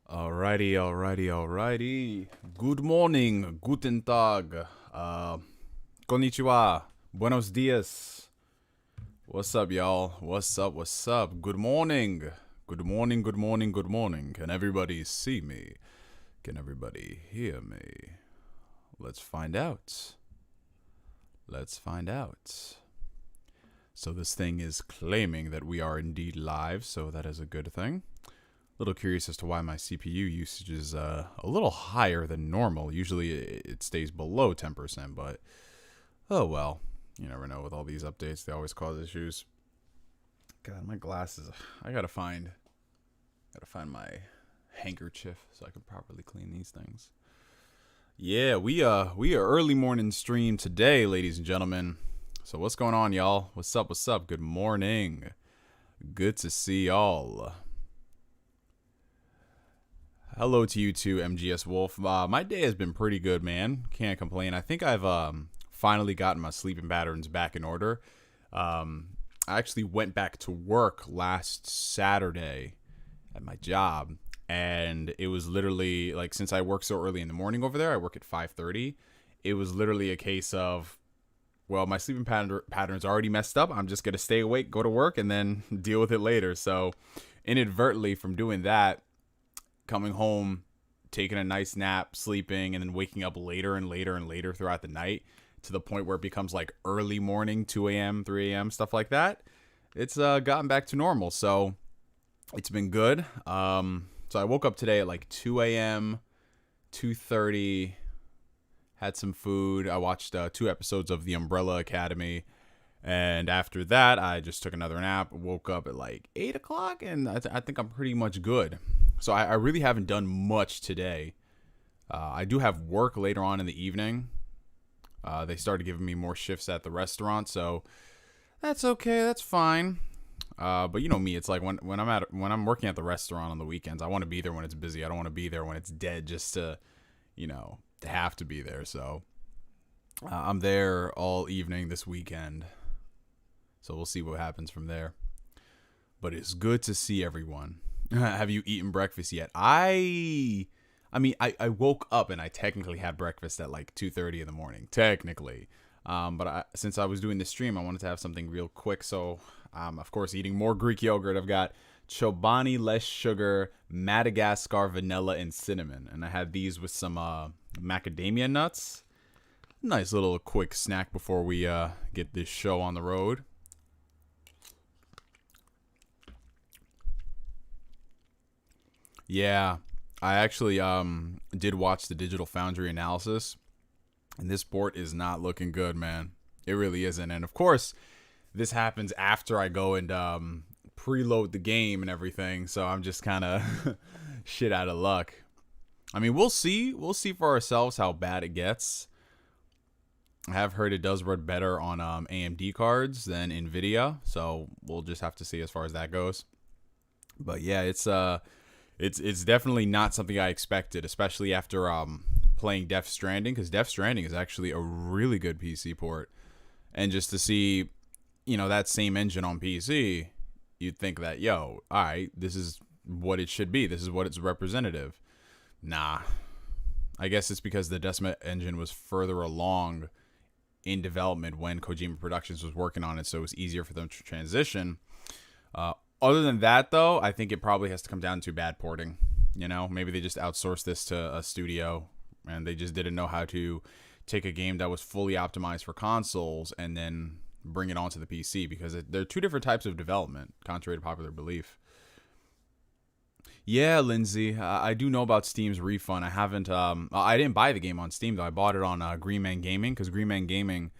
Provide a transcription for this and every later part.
Alrighty. Good morning, guten tag, konnichiwa, buenos dias. What's up, y'all? What's up? Good morning. Good morning. Can everybody see me? Can everybody hear me? Let's find out. So this thing is claiming that we are indeed live, so that is a good thing. Little curious as to why my CPU usage is a little higher than normal. Usually it stays below 10%, but oh well. You never know with all these updates. They always cause issues. God, my glasses. I gotta find my handkerchief so I can properly clean these things. Yeah, we are early morning stream today, ladies and gentlemen. So what's going on, y'all? What's up? Good morning. Good to see y'all. Hello to you too, MGS Wolf. My day has been pretty good, man. Can't complain. I think I've finally gotten my sleeping patterns back in order. I actually went back to work last Saturday at my job, and it was literally like, since I work so early in the morning over there, I work at 5:30. It was literally a case of, well, my sleeping pattern's already messed up. I'm just gonna stay awake, go to work, and then deal with it later. So, inadvertently, from doing that, coming home, taking a nice nap, sleeping, and then waking up later throughout the night to the point where it becomes like early morning, 2 a.m., 3 a.m., stuff like that. It's gotten back to normal. So it's been good. So I woke up today at like 2 a.m., 2:30, had some food. I watched 2 episodes of The Umbrella Academy. And after that, I just took another nap, woke up at like 8 o'clock, and I think I'm pretty much good. So I really haven't done much today. I do have work later on in the evening. They started giving me more shifts at the restaurant, so that's okay. That's fine. But you know me, it's like when I'm working at the restaurant on the weekends, I want to be there when it's busy. I don't want to be there when it's dead just to have to be there. So I'm there all evening this weekend. So we'll see what happens from there. But it's good to see everyone. Have you eaten breakfast yet? I woke up and I technically had breakfast at like 2:30 in the morning. Technically. But since I was doing the stream, I wanted to have something real quick. So, of course, eating more Greek yogurt. I've got Chobani, less sugar, Madagascar, vanilla, and cinnamon. And I had these with some macadamia nuts. Nice little quick snack before we get this show on the road. Yeah, I actually did watch the Digital Foundry analysis, and this port is not looking good, man. It really isn't. And of course, this happens after I go and preload the game and everything, so I'm just kind of shit out of luck. I mean, we'll see for ourselves how bad it gets. I have heard it does run better on AMD cards than Nvidia, so we'll just have to see as far as that goes. But yeah, it's definitely not something I expected, especially after playing Death Stranding, because Death Stranding is actually a really good PC port. And just to see, that same engine on PC, you'd think that, all right, this is what it should be. This is what it's representative. Nah. I guess it's because the Decima engine was further along in development when Kojima Productions was working on it, so it was easier for them to transition. Other than that, though, I think it probably has to come down to bad porting. Maybe they just outsourced this to a studio and they just didn't know how to take a game that was fully optimized for consoles and then bring it onto the PC, because they're two different types of development, contrary to popular belief. Yeah, Lindsay, I do know about Steam's refund. I haven't. I didn't buy the game on Steam though. I bought it on Green Man Gaming, because Green Man Gaming.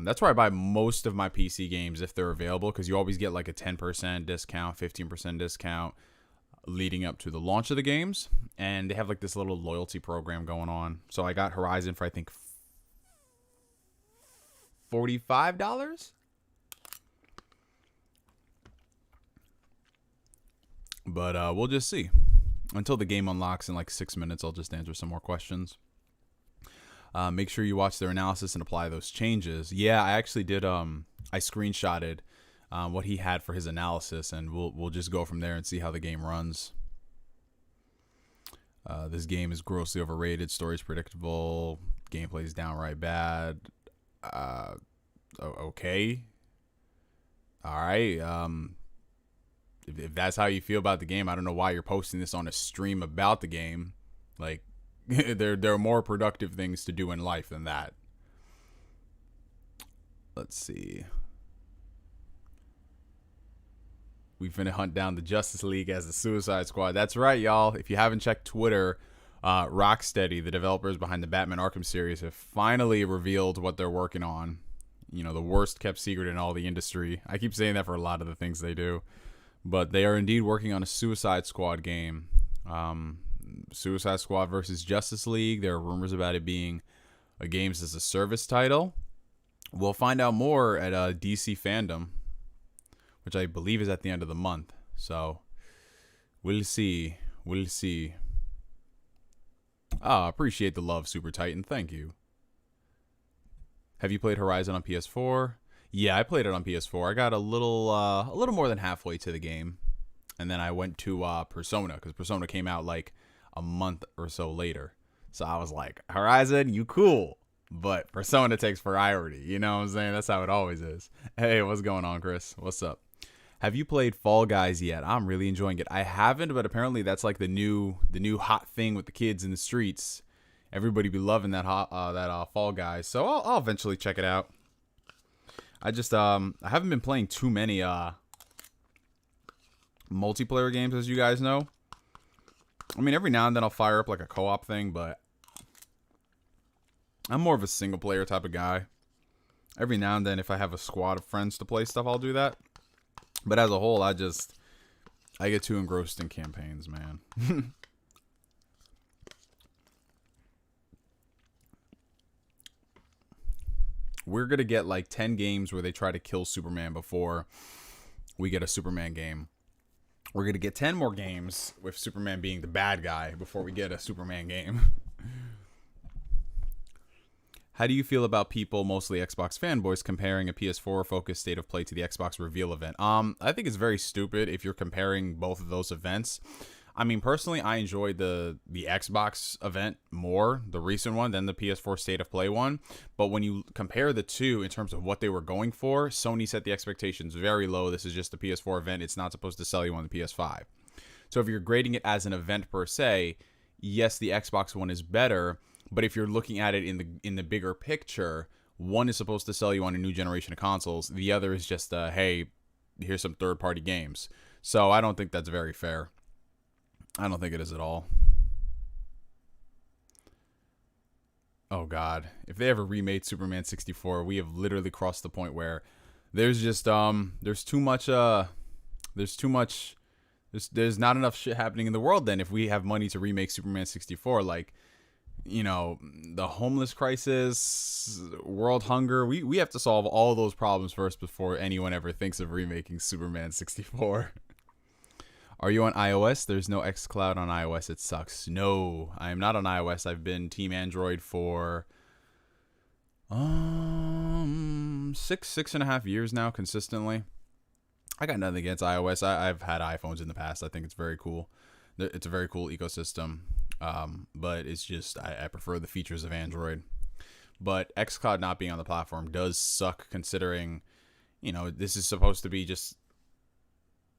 That's where I buy most of my PC games if they're available, because you always get like a 10% discount, 15% discount leading up to the launch of the games. And they have like this little loyalty program going on. So I got Horizon for, I think, $45. But we'll just see. Until the game unlocks in like 6 minutes, I'll just answer some more questions. Make sure you watch their analysis and apply those changes. Yeah, I actually did. I screenshotted what he had for his analysis, and we'll just go from there and see how the game runs. This game is grossly overrated. Story's predictable. Gameplay is downright bad. Okay. All right. If that's how you feel about the game, I don't know why you're posting this on a stream about the game. Like, there are more productive things to do in life than that. Let's see. We finna hunt down the Justice League as the Suicide Squad. That's right, y'all. If you haven't checked Twitter, Rocksteady, the developers behind the Batman Arkham series, have finally revealed what they're working on. You know, the worst kept secret in all the industry. I keep saying that for a lot of the things they do. But they are indeed working on a Suicide Squad game. Suicide Squad versus Justice League. There are rumors about it being a games as a service title. We'll find out more at DC Fandom, which I believe is at the end of the month. So, we'll see. We'll see. Appreciate the love, Super Titan. Thank you. Have you played Horizon on PS4? Yeah, I played it on PS4. I got a little more than halfway to the game. And then I went to Persona, because Persona came out like a month or so later. So I was like, Horizon, you cool. But Persona takes priority. You know what I'm saying? That's how it always is. Hey, what's going on, Chris? What's up? Have you played Fall Guys yet? I'm really enjoying it. I haven't, but apparently that's like the new hot thing with the kids in the streets. Everybody be loving that Fall Guys. So I'll eventually check it out. I just I haven't been playing too many multiplayer games, as you guys know. I mean, every now and then I'll fire up like a co-op thing, but I'm more of a single player type of guy. Every now and then, if I have a squad of friends to play stuff, I'll do that. But as a whole, I get too engrossed in campaigns, man. We're going to get like 10 games where they try to kill Superman before we get a Superman game. We're going to get 10 more games with Superman being the bad guy before we get a Superman game. How do you feel about people, mostly Xbox fanboys, comparing a PS4-focused State of Play to the Xbox reveal event? I think it's very stupid if you're comparing both of those events. I mean, personally, I enjoyed the Xbox event more, the recent one, than the PS4 State of Play one. But when you compare the two in terms of what they were going for, Sony set the expectations very low. This is just a PS4 event. It's not supposed to sell you on the PS5. So if you're grading it as an event per se, yes, the Xbox one is better. But if you're looking at it in the bigger picture, one is supposed to sell you on a new generation of consoles. The other is just, hey, here's some third-party games. So I don't think that's very fair. I don't think it is at all. Oh, God. If they ever remade Superman 64, we have literally crossed the point where there's just, there's not enough shit happening in the world then if we have money to remake Superman 64. Like, you know, the homeless crisis, world hunger. We have to solve all those problems first before anyone ever thinks of remaking Superman 64. Are you on iOS? There's no xCloud on iOS. It sucks. No, I am not on iOS. I've been Team Android for 6.5 years now, consistently. I got nothing against iOS. I've had iPhones in the past. I think it's very cool. It's a very cool ecosystem. But it's just, I prefer the features of Android. But xCloud not being on the platform does suck, considering, you know, this is supposed to be just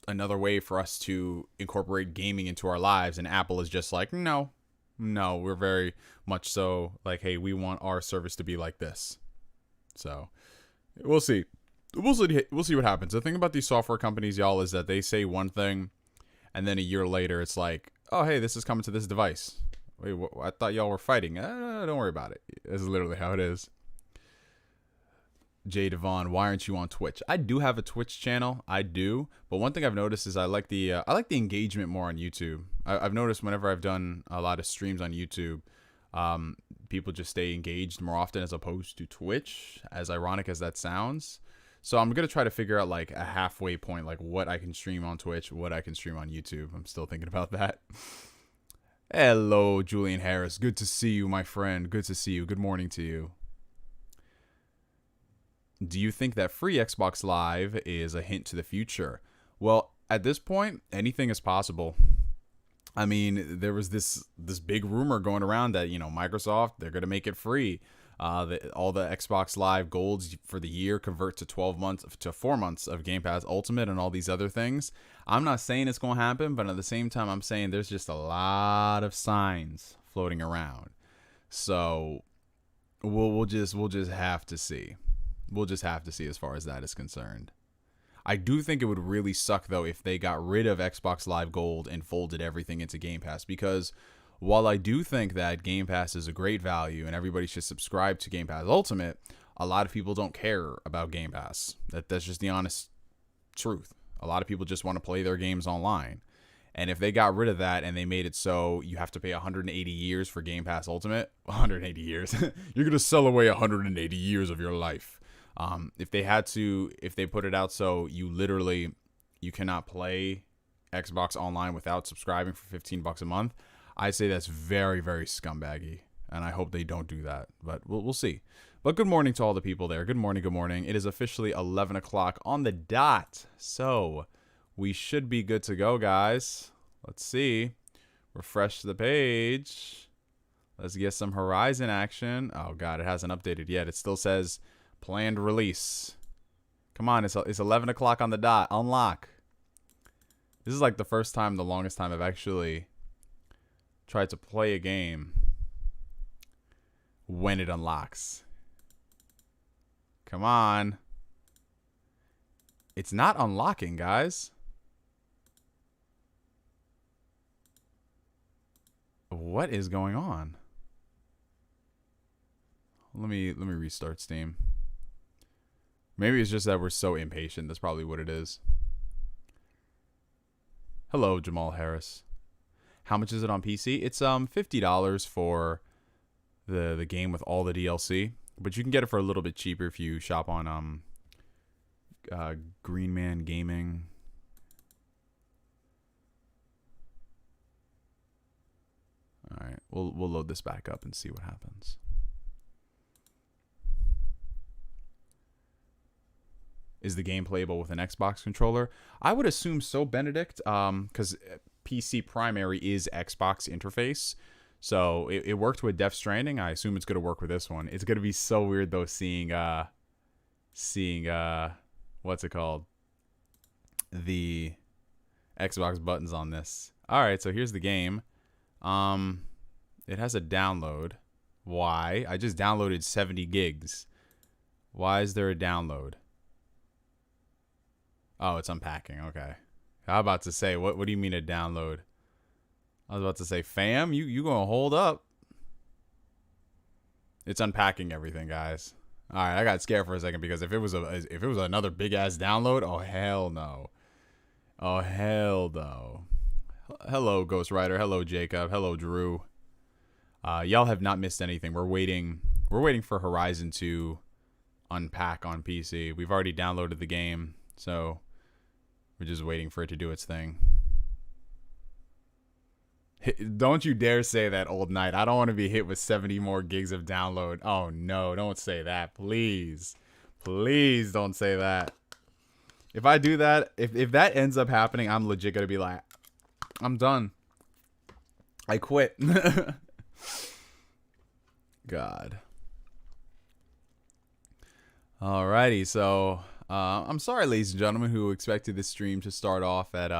another way for us to incorporate gaming into our lives, and Apple is just like, no, we're very much so like, hey, we want our service to be like this. So we'll see what happens. The thing about these software companies, y'all, is that they say one thing and then a year later it's like, oh, hey, this is coming to this device. Wait, I thought y'all were fighting. Don't worry about it. This is literally how it is. Jay Devon, why aren't you on Twitch? I do have a Twitch channel. I do. But one thing I've noticed is I like the engagement more on YouTube. I've noticed whenever I've done a lot of streams on YouTube, people just stay engaged more often as opposed to Twitch, as ironic as that sounds. So I'm going to try to figure out like a halfway point, like what I can stream on Twitch, what I can stream on YouTube. I'm still thinking about that. Hello, Julian Harris. Good to see you, my friend. Good to see you. Good morning to you. Do you think that free Xbox Live is a hint to the future? Well, at this point, anything is possible. I mean, there was this big rumor going around that Microsoft, they're gonna make it free. All the Xbox Live Golds for the year convert to 12 months to 4 months of Game Pass Ultimate and all these other things. I'm not saying it's gonna happen, but at the same time, I'm saying there's just a lot of signs floating around. So we'll just have to see. We'll just have to see as far as that is concerned. I do think it would really suck, though, if they got rid of Xbox Live Gold and folded everything into Game Pass, because while I do think that Game Pass is a great value and everybody should subscribe to Game Pass Ultimate, a lot of people don't care about Game Pass. That's just the honest truth. A lot of people just want to play their games online. And if they got rid of that and they made it so you have to pay 180 years for Game Pass Ultimate, 180 years, you're going to sell away 180 years of your life. If they put it out so you cannot play Xbox Online without subscribing for $15 a month, I'd say that's very, very scumbaggy, and I hope they don't do that. But we'll see. But good morning to all the people there. Good morning, good morning. It is officially 11 o'clock on the dot, so we should be good to go, guys. Let's see. Refresh the page. Let's get some Horizon action. Oh God, it hasn't updated yet. It still says planned release. Come on, it's 11 o'clock on the dot. Unlock. This is like the longest time I've actually tried to play a game when it unlocks. Come on. It's not unlocking, guys. What is going on? Let me restart Steam. Maybe it's just that we're so impatient. That's probably what it is. Hello, Jamal Harris. How much is it on PC? It's $50 for the game with all the DLC, but you can get it for a little bit cheaper if you shop on Green Man Gaming. All right, we'll load this back up and see what happens. Is the game playable with an Xbox controller? I would assume so, Benedict, because PC primary is Xbox interface. So it worked with Death Stranding. I assume it's going to work with this one. It's going to be so weird, though, seeing what's it called? The Xbox buttons on this. All right, so here's the game. It has a download. Why? I just downloaded 70 gigs. Why is there a download? Oh, it's unpacking. Okay. I was about to say, what do you mean a download? I was about to say, fam, you gonna hold up. It's unpacking everything, guys. All right, I got scared for a second because if it was another big ass download, oh hell no. Oh hell no. Hello, Ghost Rider. Hello, Jacob. Hello, Drew. Y'all have not missed anything. We're waiting for Horizon to unpack on PC. We've already downloaded the game, so we're just waiting for it to do its thing. Don't you dare say that, old knight. I don't want to be hit with 70 more gigs of download. Oh no, don't say that. Please. Please don't say that. If I do that, if that ends up happening, I'm legit gonna be like, I'm done. I quit. God. Alrighty, so I'm sorry, ladies and gentlemen, who expected this stream to start off at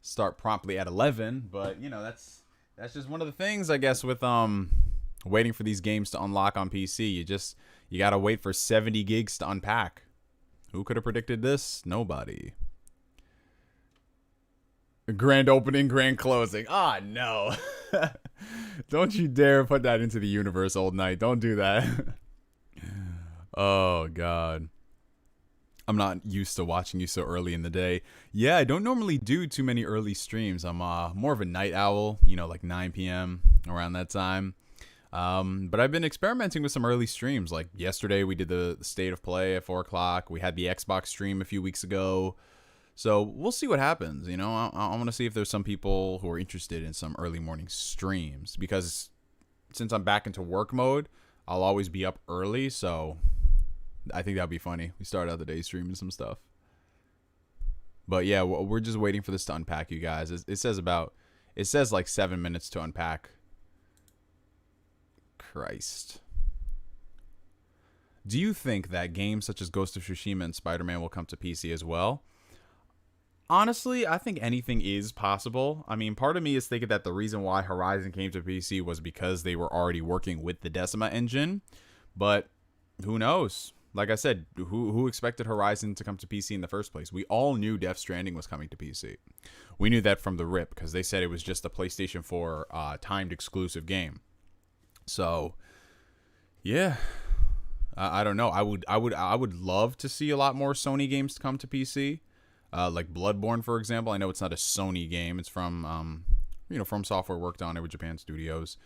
start promptly at 11, but that's just one of the things, I guess, with waiting for these games to unlock on PC. You gotta wait for 70 gigs to unpack. Who could have predicted this? Nobody. Grand opening, grand closing. Ah, no. Don't you dare put that into the universe, old knight. Don't do that. Oh, God. I'm not used to watching you so early in the day. Yeah, I don't normally do too many early streams. I'm more of a night owl, like 9 p.m. around that time. But I've been experimenting with some early streams. Like yesterday, we did the State of Play at 4 o'clock. We had the Xbox stream a few weeks ago. So we'll see what happens. I want to see if there's some people who are interested in some early morning streams. Because since I'm back into work mode, I'll always be up early. So I think that'd be funny. We start out the day streaming some stuff. But yeah, we're just waiting for this to unpack, you guys. It says about It says like 7 minutes to unpack. Christ. Do you think that games such as Ghost of Tsushima and Spider-Man will come to PC as well? Honestly, I think anything is possible. I mean, part of me is thinking that the reason why Horizon came to PC was because they were already working with the Decima engine. But who knows? Like I said, who expected Horizon to come to PC in the first place? We all knew Death Stranding was coming to PC. We knew that from the rip because they said it was just a PlayStation 4 timed exclusive game. So, yeah, I don't know. I would love to see a lot more Sony games come to PC. Like Bloodborne, for example. I know it's not a Sony game. It's from, From Software worked on it with Japan Studios.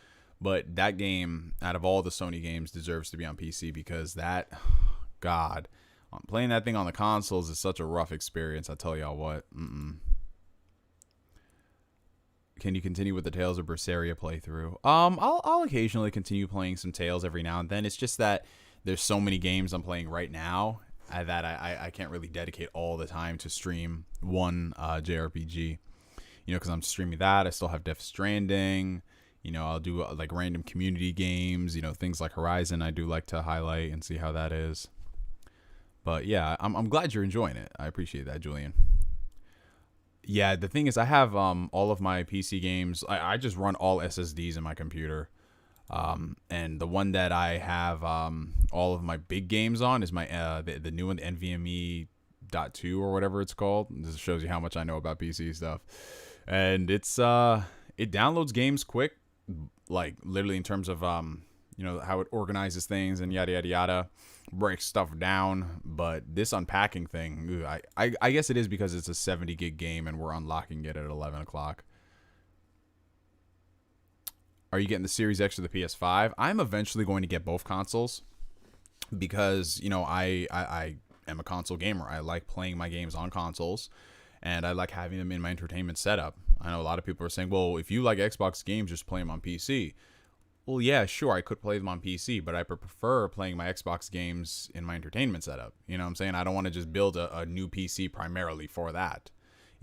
But that game, out of all the Sony games, deserves to be on PC because God, playing that thing on the consoles is such a rough experience. I tell y'all what. Can you continue with the Tales of Berseria playthrough? I'll occasionally continue playing some Tales every now and then. It's just that there's so many games I'm playing right now that I can't really dedicate all the time to stream one JRPG. Because I'm streaming that. I still have Death Stranding. I'll do like random community games. Things like Horizon I do like to highlight and see how that is. But yeah, I'm glad you're enjoying it. I appreciate that, Julian. Yeah, the thing is, I have all of my PC games. I just run all SSDs in my computer. And the one that I have all of my big games on is my the new one, the NVMe .2 or whatever it's called. This shows you how much I know about PC stuff. And it's it downloads games quick, like literally in terms of how it organizes things and yada yada yada, breaks stuff down. But this unpacking thing, I guess it is because it's a 70 gig game and we're unlocking it at 11 o'clock. Are you getting the Series X or the PS5? I'm eventually going to get both consoles because, I am a console gamer. I like playing my games on consoles and I like having them in my entertainment setup. I know a lot of people are saying, well, if you like Xbox games, just play them on PC. Well, yeah, sure, I could play them on PC, but I prefer playing my Xbox games in my entertainment setup. You know what I'm saying? I don't want to just build a new PC primarily for that.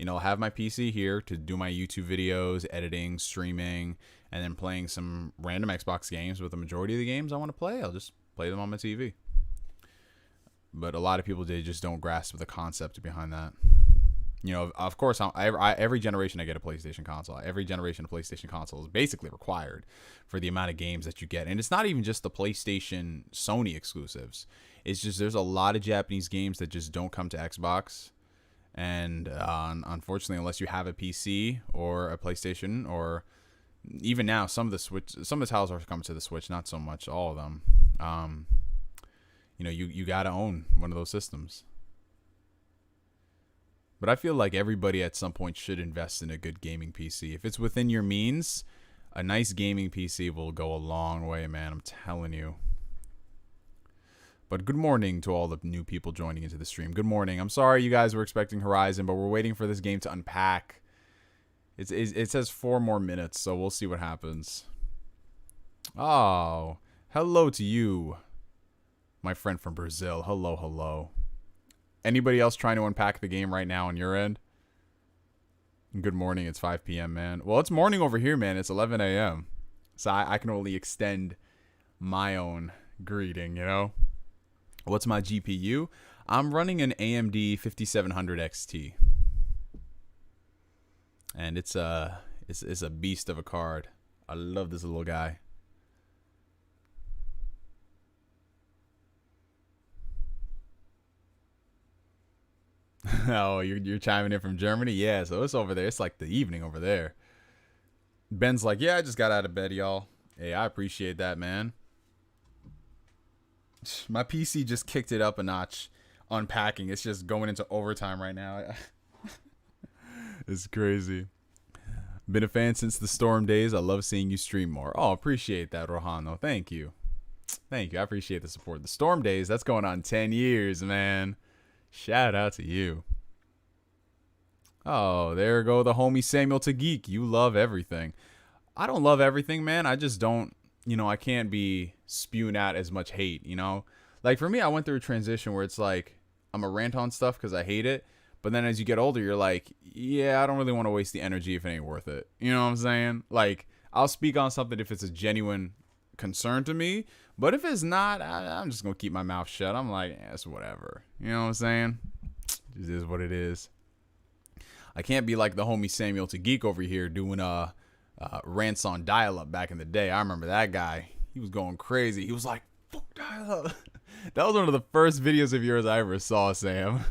I'll have my PC here to do my YouTube videos, editing, streaming, and then playing some random Xbox games. With the majority of the games I want to play, I'll just play them on my TV. But a lot of people, they just don't grasp the concept behind that. Of course, every generation I get a PlayStation console. Every generation of PlayStation console is basically required for the amount of games that you get. And it's not even just the PlayStation Sony exclusives. It's just there's a lot of Japanese games that just don't come to Xbox. And unfortunately, unless you have a PC or a PlayStation, or even now, some of the titles are coming to the Switch, not so much all of them. You got to own one of those systems. But I feel like everybody at some point should invest in a good gaming PC. If it's within your means, a nice gaming PC will go a long way, man. I'm telling you. But good morning to all the new people joining into the stream. Good morning. I'm sorry you guys were expecting Horizon, but we're waiting for this game to unpack. It says 4 more minutes, so we'll see what happens. Oh, hello to you, my friend from Brazil. Hello, hello. Anybody else trying to unpack the game right now on your end? Good morning. It's 5 p.m., man. Well, it's morning over here, man. It's 11 a.m. So I can only extend my own greeting, What's my GPU? I'm running an AMD 5700 XT. And it's a beast of a card. I love this little guy. Oh, you're chiming in from Germany? Yeah, so it's over there. It's like the evening over there. Ben's like, yeah, I just got out of bed, y'all. Hey, I appreciate that, man. My PC just kicked it up a notch unpacking. It's just going into overtime right now. It's crazy. Been a fan since the Storm days. I love seeing you stream more. Oh, appreciate that, Rohano. Thank you. Thank you. I appreciate the support. The Storm days, that's going on 10 years, man. Shout out to you. Oh, there go the homie Samuel to Geek. You love everything. I don't love everything, man. I just don't, I can't be spewing out as much hate, Like for me, I went through a transition where it's like, I'm a rant on stuff because I hate it. But then as you get older, you're like, yeah, I don't really want to waste the energy if it ain't worth it. You know what I'm saying? Like, I'll speak on something if it's a genuine concern to me. But if it's not, I'm just going to keep my mouth shut. I'm like, it's whatever. You know what I'm saying? It is what it is. I can't be like the homie Samuel to Geek over here doing rants on dial-up back in the day. I remember that guy. He was going crazy. He was like, fuck dial-up. That was one of the first videos of yours I ever saw, Sam.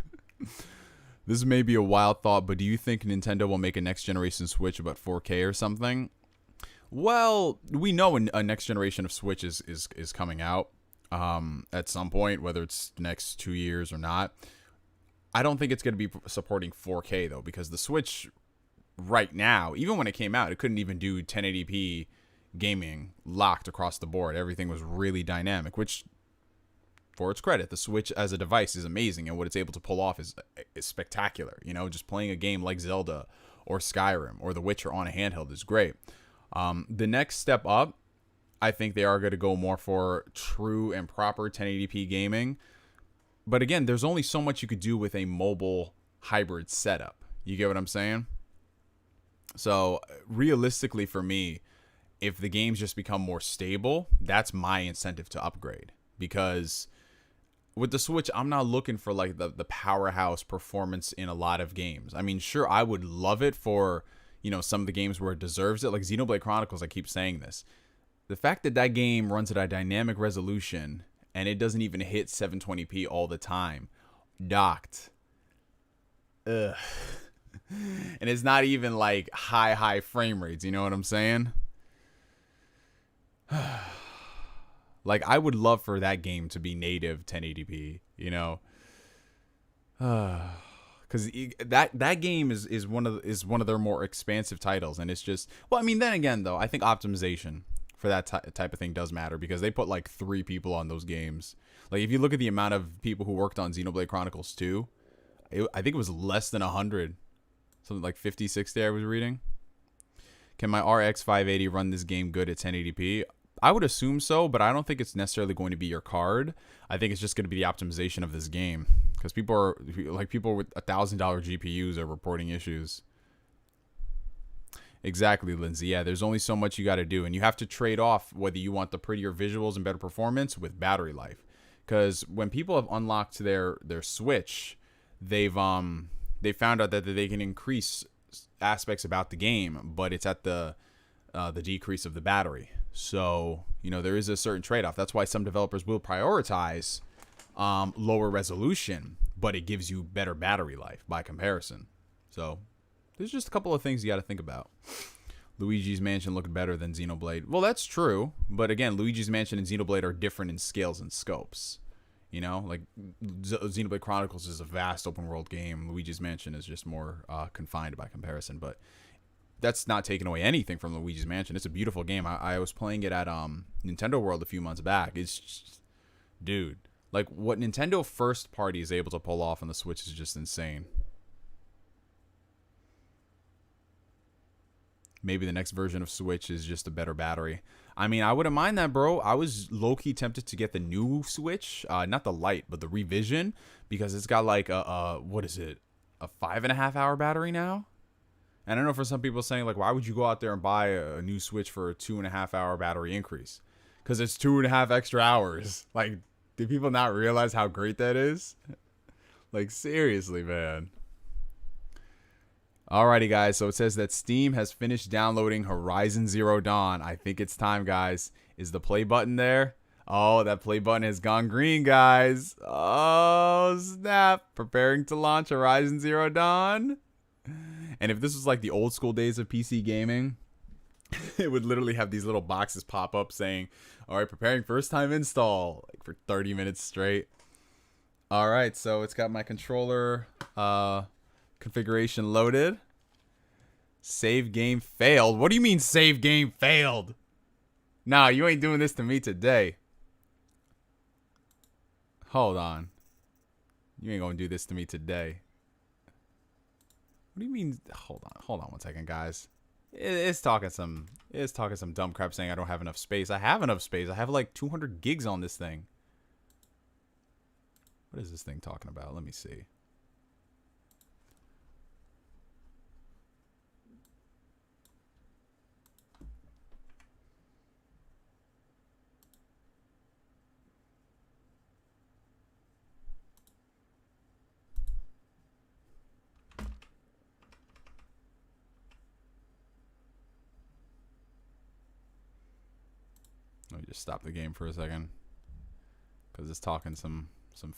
This may be a wild thought, but do you think Nintendo will make a next generation Switch about 4K or something? Well, we know a next generation of Switch is coming out at some point, whether it's next 2 years or not. I don't think it's going to be supporting 4K, though, because the Switch right now, even when it came out, it couldn't even do 1080p gaming locked across the board. Everything was really dynamic, which, for its credit, the Switch as a device is amazing, and what it's able to pull off is spectacular. You know, just playing a game like Zelda or Skyrim or The Witcher on a handheld is great. The next step up, I think they are going to go more for true and proper 1080p gaming. But again, there's only so much you could do with a mobile hybrid setup. You get what I'm saying? So realistically for me, if the games just become more stable, that's my incentive to upgrade. Because with the Switch, I'm not looking for like the powerhouse performance in a lot of games. I mean, sure, I would love it for, you know, some of the games where it deserves it. Like Xenoblade Chronicles, I keep saying this. The fact that that game runs at a dynamic resolution and it doesn't even hit 720p all the time, docked. Ugh. And it's not even like high frame rates. You know what I'm saying? Like, I would love for that game to be native 1080p, you know? Because that game is one of their more expansive titles, and it's just, well, I mean, then again, though, I think optimization for that type of thing does matter, because they put like 3 people on those games. Like, if you look at the amount of people who worked on Xenoblade Chronicles 2, I think it was less than 100, something like 50, 60 I was reading. Can my RX 580 run this game good at 1080p? I would assume so, but I don't think it's necessarily going to be your card. I think it's just going to be the optimization of this game, because people with $1,000 GPUs are reporting issues. Exactly, Lindsay. Yeah, there's only so much you got to do, and you have to trade off whether you want the prettier visuals and better performance with battery life. Because when people have unlocked their Switch, they found out that they can increase aspects about the game, but it's at the decrease of the battery. So, you know, there is a certain trade-off. That's why some developers will prioritize lower resolution, but it gives you better battery life by comparison. So there's just a couple of things you got to think about. Luigi's Mansion looked better than Xenoblade. Well, that's true. But again, Luigi's Mansion and Xenoblade are different in scales and scopes. You know, like Xenoblade Chronicles is a vast open world game. Luigi's Mansion is just more confined by comparison. But that's not taking away anything from Luigi's Mansion. It's a beautiful game. I was playing it at Nintendo World a few months back. It's just, dude, like what Nintendo first party is able to pull off on the Switch is just insane. Maybe the next version of Switch is just a better battery. I mean, I wouldn't mind that, bro. I was low-key tempted to get the new Switch, not the Lite, but the Revision, because it's got like what is it, a 5.5 hour battery now? And I know for some people saying, like, why would you go out there and buy a new Switch for a 2.5 hour battery increase? Because it's 2.5 extra hours. Like, do people not realize how great that is? Like, seriously, man. Alrighty, guys. So it says that Steam has finished downloading Horizon Zero Dawn. I think it's time, guys. Is the play button there? Oh, that play button has gone green, guys. Oh, snap. Preparing to launch Horizon Zero Dawn. And if this was like the old school days of PC gaming, it would literally have these little boxes pop up saying, all right, preparing first time install, like for 30 minutes straight. All right, so it's got my controller configuration loaded. Save game failed. What do you mean save game failed? Nah, you ain't doing this to me today. Hold on. You ain't gonna do this to me today. What do you mean? Hold on 1 second, guys. It's talking some dumb crap saying I don't have enough space. I have enough space. I have like 200 gigs on this thing. What is this thing talking about? Let me see. Just stop the game for a second. Because it's talking some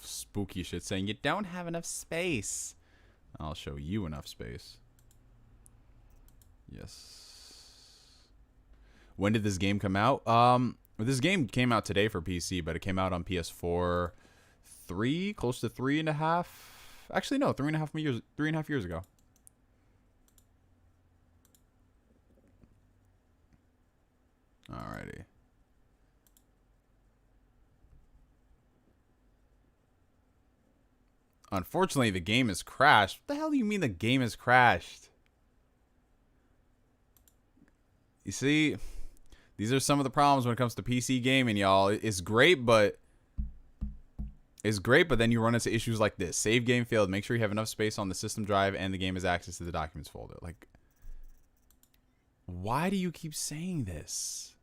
spooky shit saying you don't have enough space. I'll show you enough space. Yes. When did this game come out? This game came out today for PC, but it came out on PS4 close to 3.5. Actually, no, 3.5 years. 3.5 years ago. Alrighty. Unfortunately, the game has crashed. What the hell do you mean the game has crashed? You see, these are some of the problems when it comes to PC gaming, y'all. It's great, but then you run into issues like this. Save game failed. Make sure you have enough space on the system drive and the game has access to the documents folder. Like, why do you keep saying this?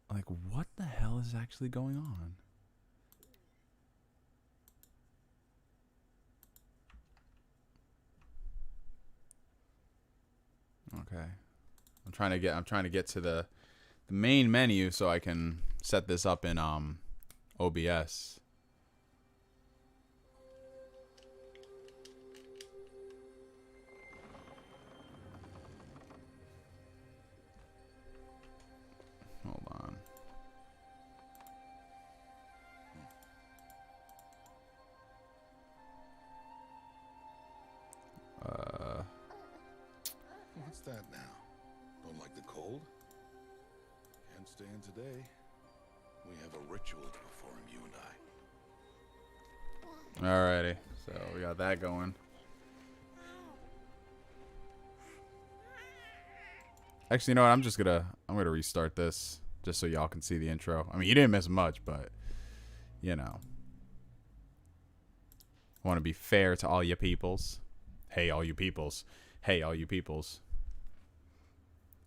Like, what the hell is actually going on? Okay. I'm trying to get to the main menu so I can set this up in OBS. Hold on. What's that now? Don't like the cold? Can't stand today. We have a ritual to perform, you and I. Alrighty, so we got that going. Actually, you know what? I'm gonna restart this just so y'all can see the intro. I mean, you didn't miss much, but you know, I want to be fair to all you peoples. Hey, all you peoples. Hey, all you peoples.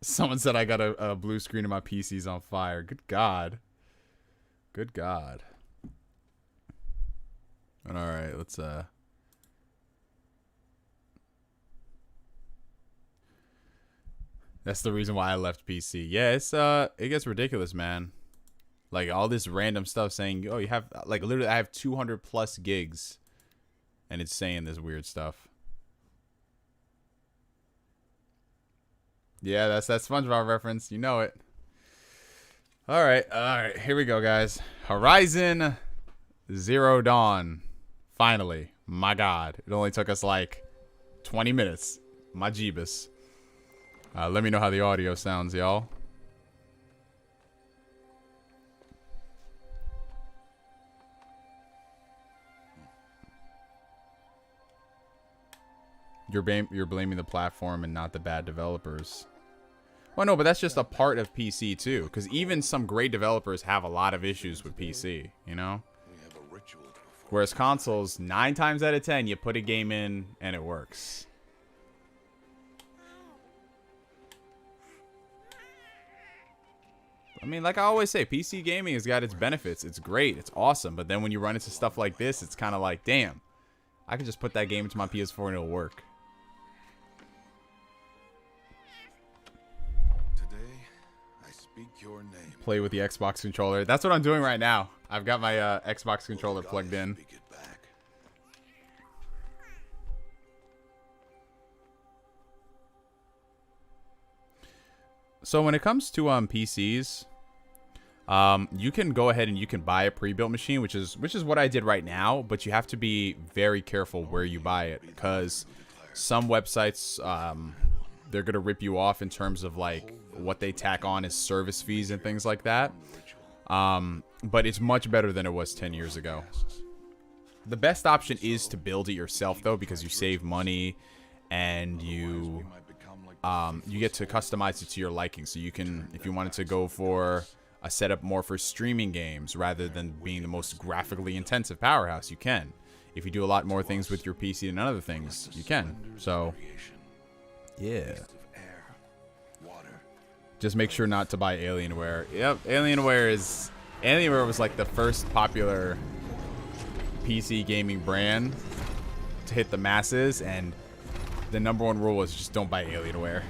Someone said I got a blue screen and my PC's on fire. Good God. Good God. All right, let's That's the reason why I left PC. Yeah, it gets ridiculous, man. Like all this random stuff saying, "Oh, you have like literally I have 200 plus gigs." And it's saying this weird stuff. Yeah, that's that SpongeBob reference. You know it. All right. Here we go, guys. Horizon Zero Dawn. Finally. My God. It only took us like 20 minutes. My Jeebus. Let me know how the audio sounds, y'all. You're blaming the platform and not the bad developers. Well, no, but that's just a part of PC too, because even some great developers have a lot of issues with PC, you know? Whereas consoles, 9 times out of 10, you put a game in and it works. I mean, like I always say, PC gaming has got its benefits. It's great. It's awesome. But then when you run into stuff like this, it's kind of like, damn, I can just put that game into my PS4 and it'll work. Your name. Play with the Xbox controller. That's what I'm doing right now. I've got my Xbox controller plugged in. So when it comes to PCs, you can go ahead and you can buy a pre-built machine, which is what I did right now. But you have to be very careful where you buy it, because some websites they're gonna rip you off in terms of like what they tack on as service fees and things like that. But it's much better than it was 10 years ago. The best option is to build it yourself though, because you save money and you get to customize it to your liking. So you can, if you wanted to go for a setup more for streaming games rather than being the most graphically intensive powerhouse, you can. If you do a lot more things with your PC than other things, you can. So yeah. Just make sure not to buy Alienware. Yep, Alienware was like the first popular PC gaming brand to hit the masses, and the #1 rule was just don't buy Alienware.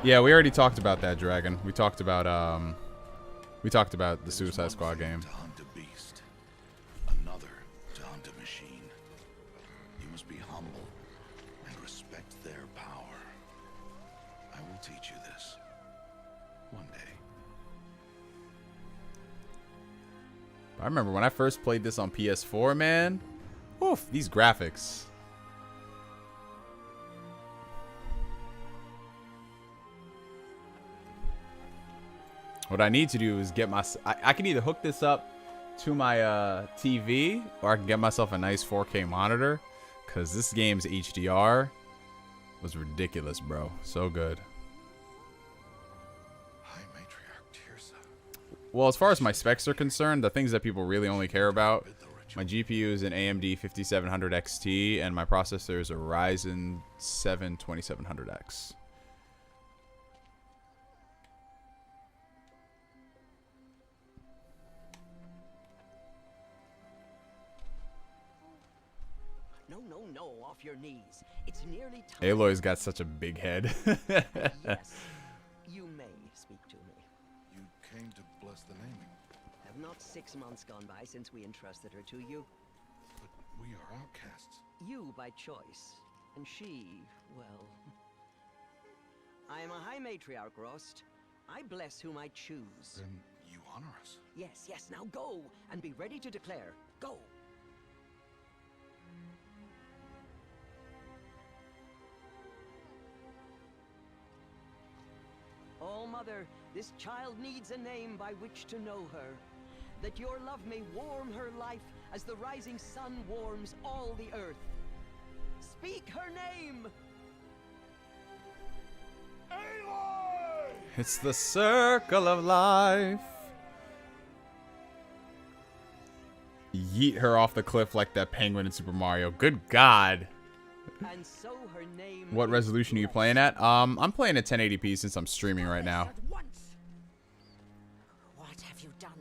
Yeah, we already talked about that, Dragon. We talked about the Suicide Squad game. To hunt a beast, another to hunt a machine. You must be humble and respect their power. I will teach you this one day. I remember when I first played this on PS4, man. Oof, these graphics. What I need to do is get my... I can either hook this up to my TV, or I can get myself a nice 4K monitor, because this game's HDR was ridiculous, bro. So good. High Matriarch Tirsa. Well, as far as my specs are concerned, the things that people really only care about, my GPU is an AMD 5700 XT, and my processor is a Ryzen 7 2700X. No, off your knees. It's nearly time. Aloy's got such a big head. Yes, you may speak to me. You came to bless the naming, Have not 6 months gone by since we entrusted her to you? but we are outcasts. You by choice, and she, well... I am a High Matriarch, Rost. I bless whom I choose. Then you honor us. Yes, now go, and be ready to declare. Go! Oh, Mother, this child needs a name by which to know her. That your love may warm her life as the rising sun warms all the earth. Speak her name! Aloy! It's the circle of life. Yeet her off the cliff like that penguin in Super Mario. Good God. And so her name. What resolution are you playing at? I'm playing at 1080p since I'm streaming right now. What have you done?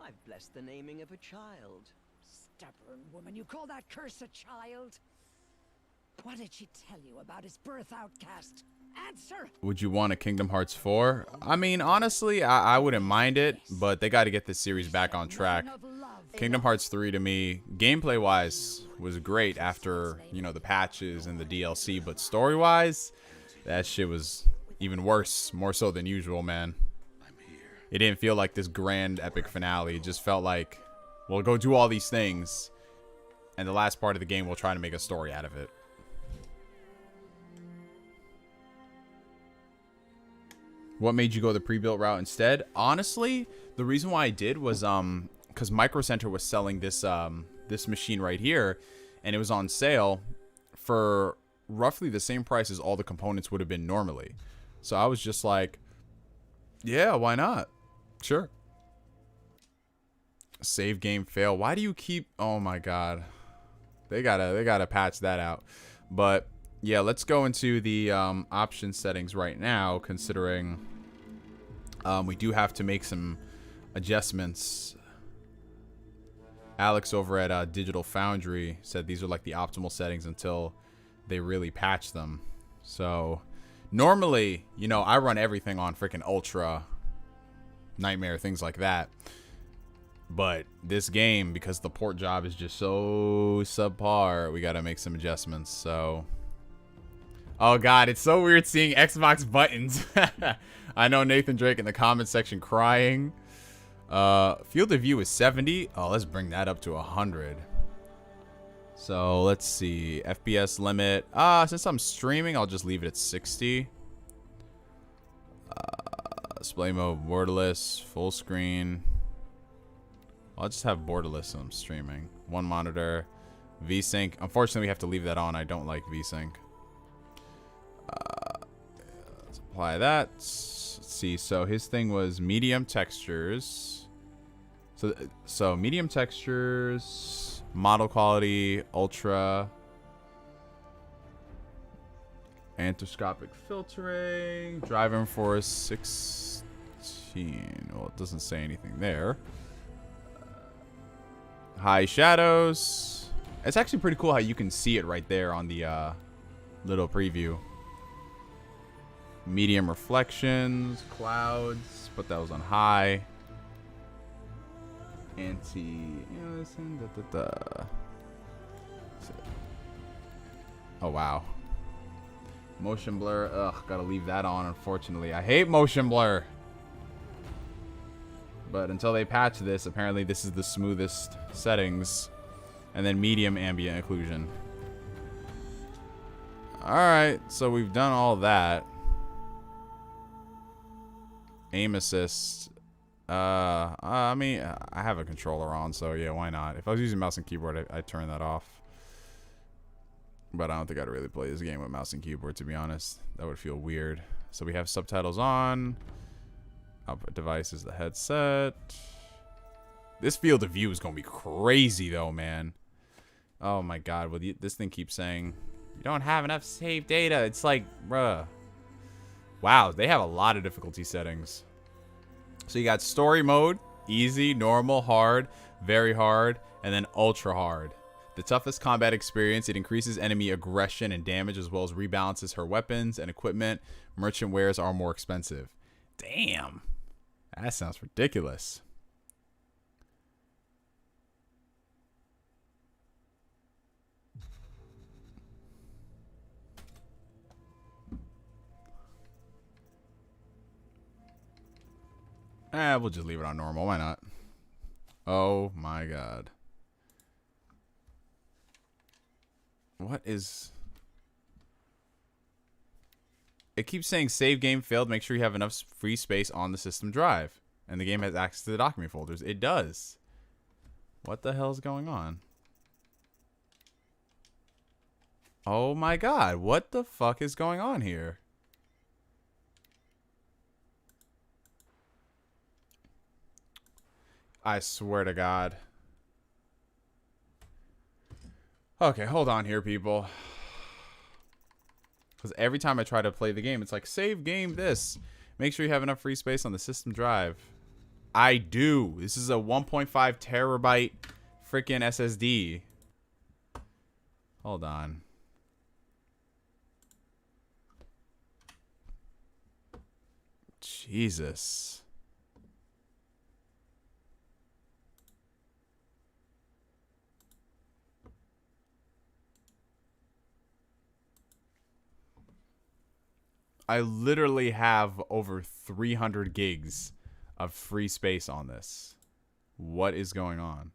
I've blessed the naming of a child. Stubborn woman, you call that curse a child? What did she tell you about his birth, outcast? Answer! Would you want a Kingdom Hearts 4? I mean, honestly, I wouldn't mind it, but they got to get this series back on track. Kingdom Hearts 3 to me, gameplay-wise, was great after, you know, the patches and the DLC, but story-wise, that shit was even worse, more so than usual, man. It didn't feel like this grand epic finale. It just felt like, we'll go do all these things, and the last part of the game, we'll try to make a story out of it. What made you go the pre-built route instead? Honestly, the reason why I did was because Micro Center was selling this this machine right here, and it was on sale for roughly the same price as all the components would have been normally. So I was just like, yeah, why not? Sure. Save game fail. Why do you keep... Oh my God. They gotta patch that out. But yeah, let's go into the option settings right now, considering we do have to make some adjustments. Alex over at Digital Foundry said these are like the optimal settings until they really patch them. So normally, you know, I run everything on freaking Ultra, Nightmare, things like that. But this game, because the port job is just so subpar, we got to make some adjustments. So, oh God, it's so weird seeing Xbox buttons. I know Nathan Drake in the comment section crying. Field of view is 70. Oh, let's bring that up to 100. So let's see, FPS limit. Since I'm streaming, I'll just leave it at 60. Display mode borderless, full screen. I'll just have borderless when I'm streaming. One monitor, VSync. Unfortunately, we have to leave that on. I don't like VSync. Let's apply that. Let's see. So his thing was medium textures. So medium textures, model quality, ultra, anthoscopic filtering, driving force 16. Well, it doesn't say anything there. High shadows. It's actually pretty cool how you can see it right there on the little preview. Medium reflections, clouds. Put those on high. Oh wow. Motion blur. Ugh, gotta leave that on, unfortunately. I hate motion blur. But until they patch this, apparently this is the smoothest settings. And then medium ambient occlusion. Alright, so we've done all that. Aim assist. I mean, I have a controller on, so yeah, why not? If I was using mouse and keyboard, I'd turn that off. But I don't think I'd really play this game with mouse and keyboard, to be honest. That would feel weird. So we have subtitles on. Output device is the headset. This field of view is going to be crazy, though, man. Oh, my God. Well, this thing keeps saying, you don't have enough save data. It's like, bruh. Wow, they have a lot of difficulty settings. So you got story mode, easy, normal, hard, very hard, and then ultra hard. The toughest combat experience, it increases enemy aggression and damage as well as rebalances her weapons and equipment. Merchant wares are more expensive. Damn. That sounds ridiculous. We'll just leave it on normal. Why not? Oh my God. What is... It keeps saying save game failed. Make sure you have enough free space on the system drive. And the game has access to the document folders. It does. What the hell is going on? Oh my God. What the fuck is going on here? I swear to God. Okay, hold on here, people. Because every time I try to play the game, it's like, save game this. Make sure you have enough free space on the system drive. I do. This is a 1.5 terabyte freaking SSD. Hold on. Jesus. I literally have over 300 gigs of free space on this. What is going on?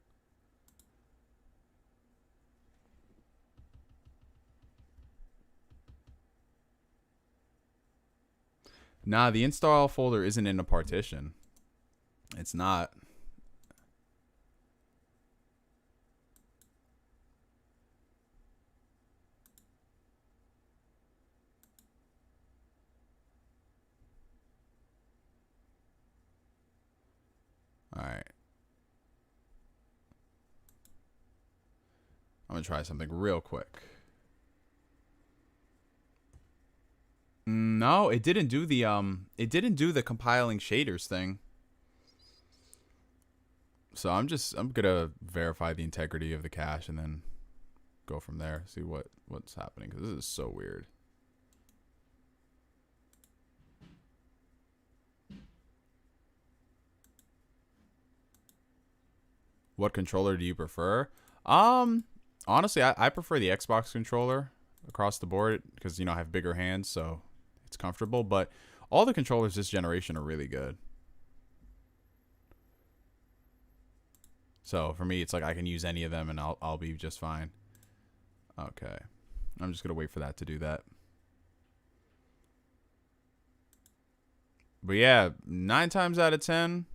Nah, the install folder isn't in a partition. It's not. All right. I'm going to try something real quick. No, it didn't do the compiling shaders thing. So I'm going to verify the integrity of the cache and then go from there, see what's happening, cuz this is so weird. What controller do you prefer? Honestly, I prefer the Xbox controller across the board because, you know, I have bigger hands, so it's comfortable. But all the controllers this generation are really good. So for me, it's like I can use any of them and I'll be just fine. Okay. I'm just going to wait for that to do that. But yeah, 9 times out of 10...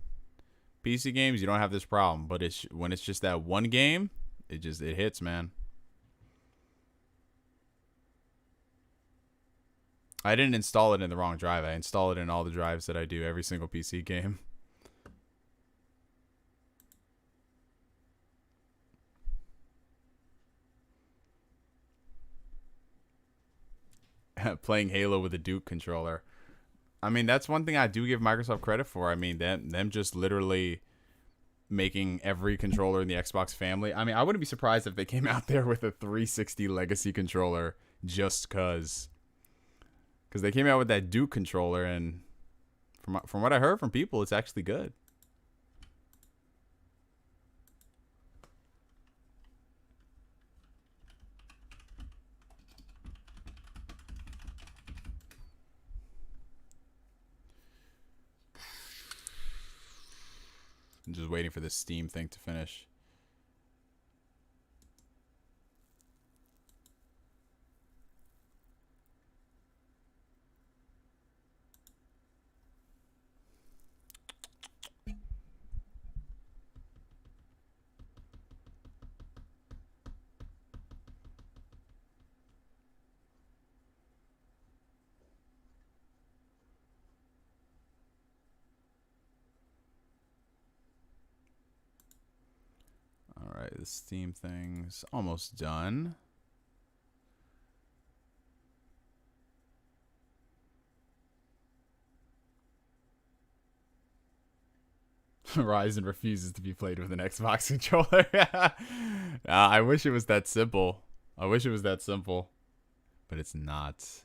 PC games, you don't have this problem, but when it's just that one game, it hits, man. I didn't install it in the wrong drive. I install it in all the drives that I do every single PC game. Playing Halo with a Duke controller. I mean, that's one thing I do give Microsoft credit for. I mean, them just literally making every controller in the Xbox family. I mean, I wouldn't be surprised if they came out there with a 360 legacy controller just because Because they came out with that Duke controller, and from what I heard from people, it's actually good. I'm just waiting for this Steam thing to finish. Alright, the Steam thing's almost done. Horizon refuses to be played with an Xbox controller. I wish it was that simple. I wish it was that simple. But it's not.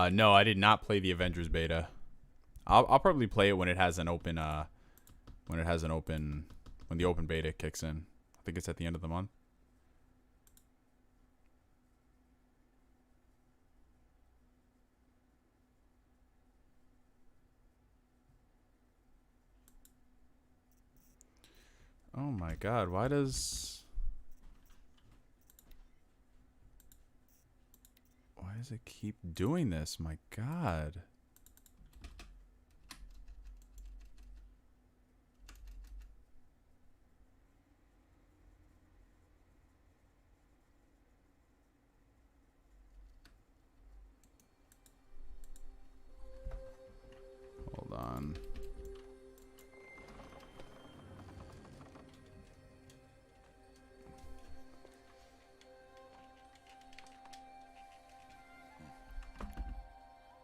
No, I did not play the Avengers beta. I'll probably play it when it has an open when the open beta kicks in. I think it's at the end of the month. Oh my god, why does it keep doing this? My god. Hold on.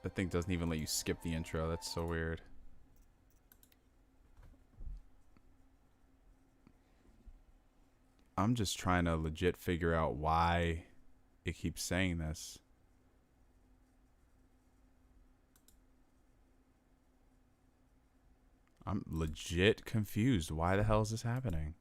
That thing doesn't even let you skip the intro. That's so weird. I'm just trying to legit figure out why it keeps saying this. I'm legit confused. Why the hell is this happening?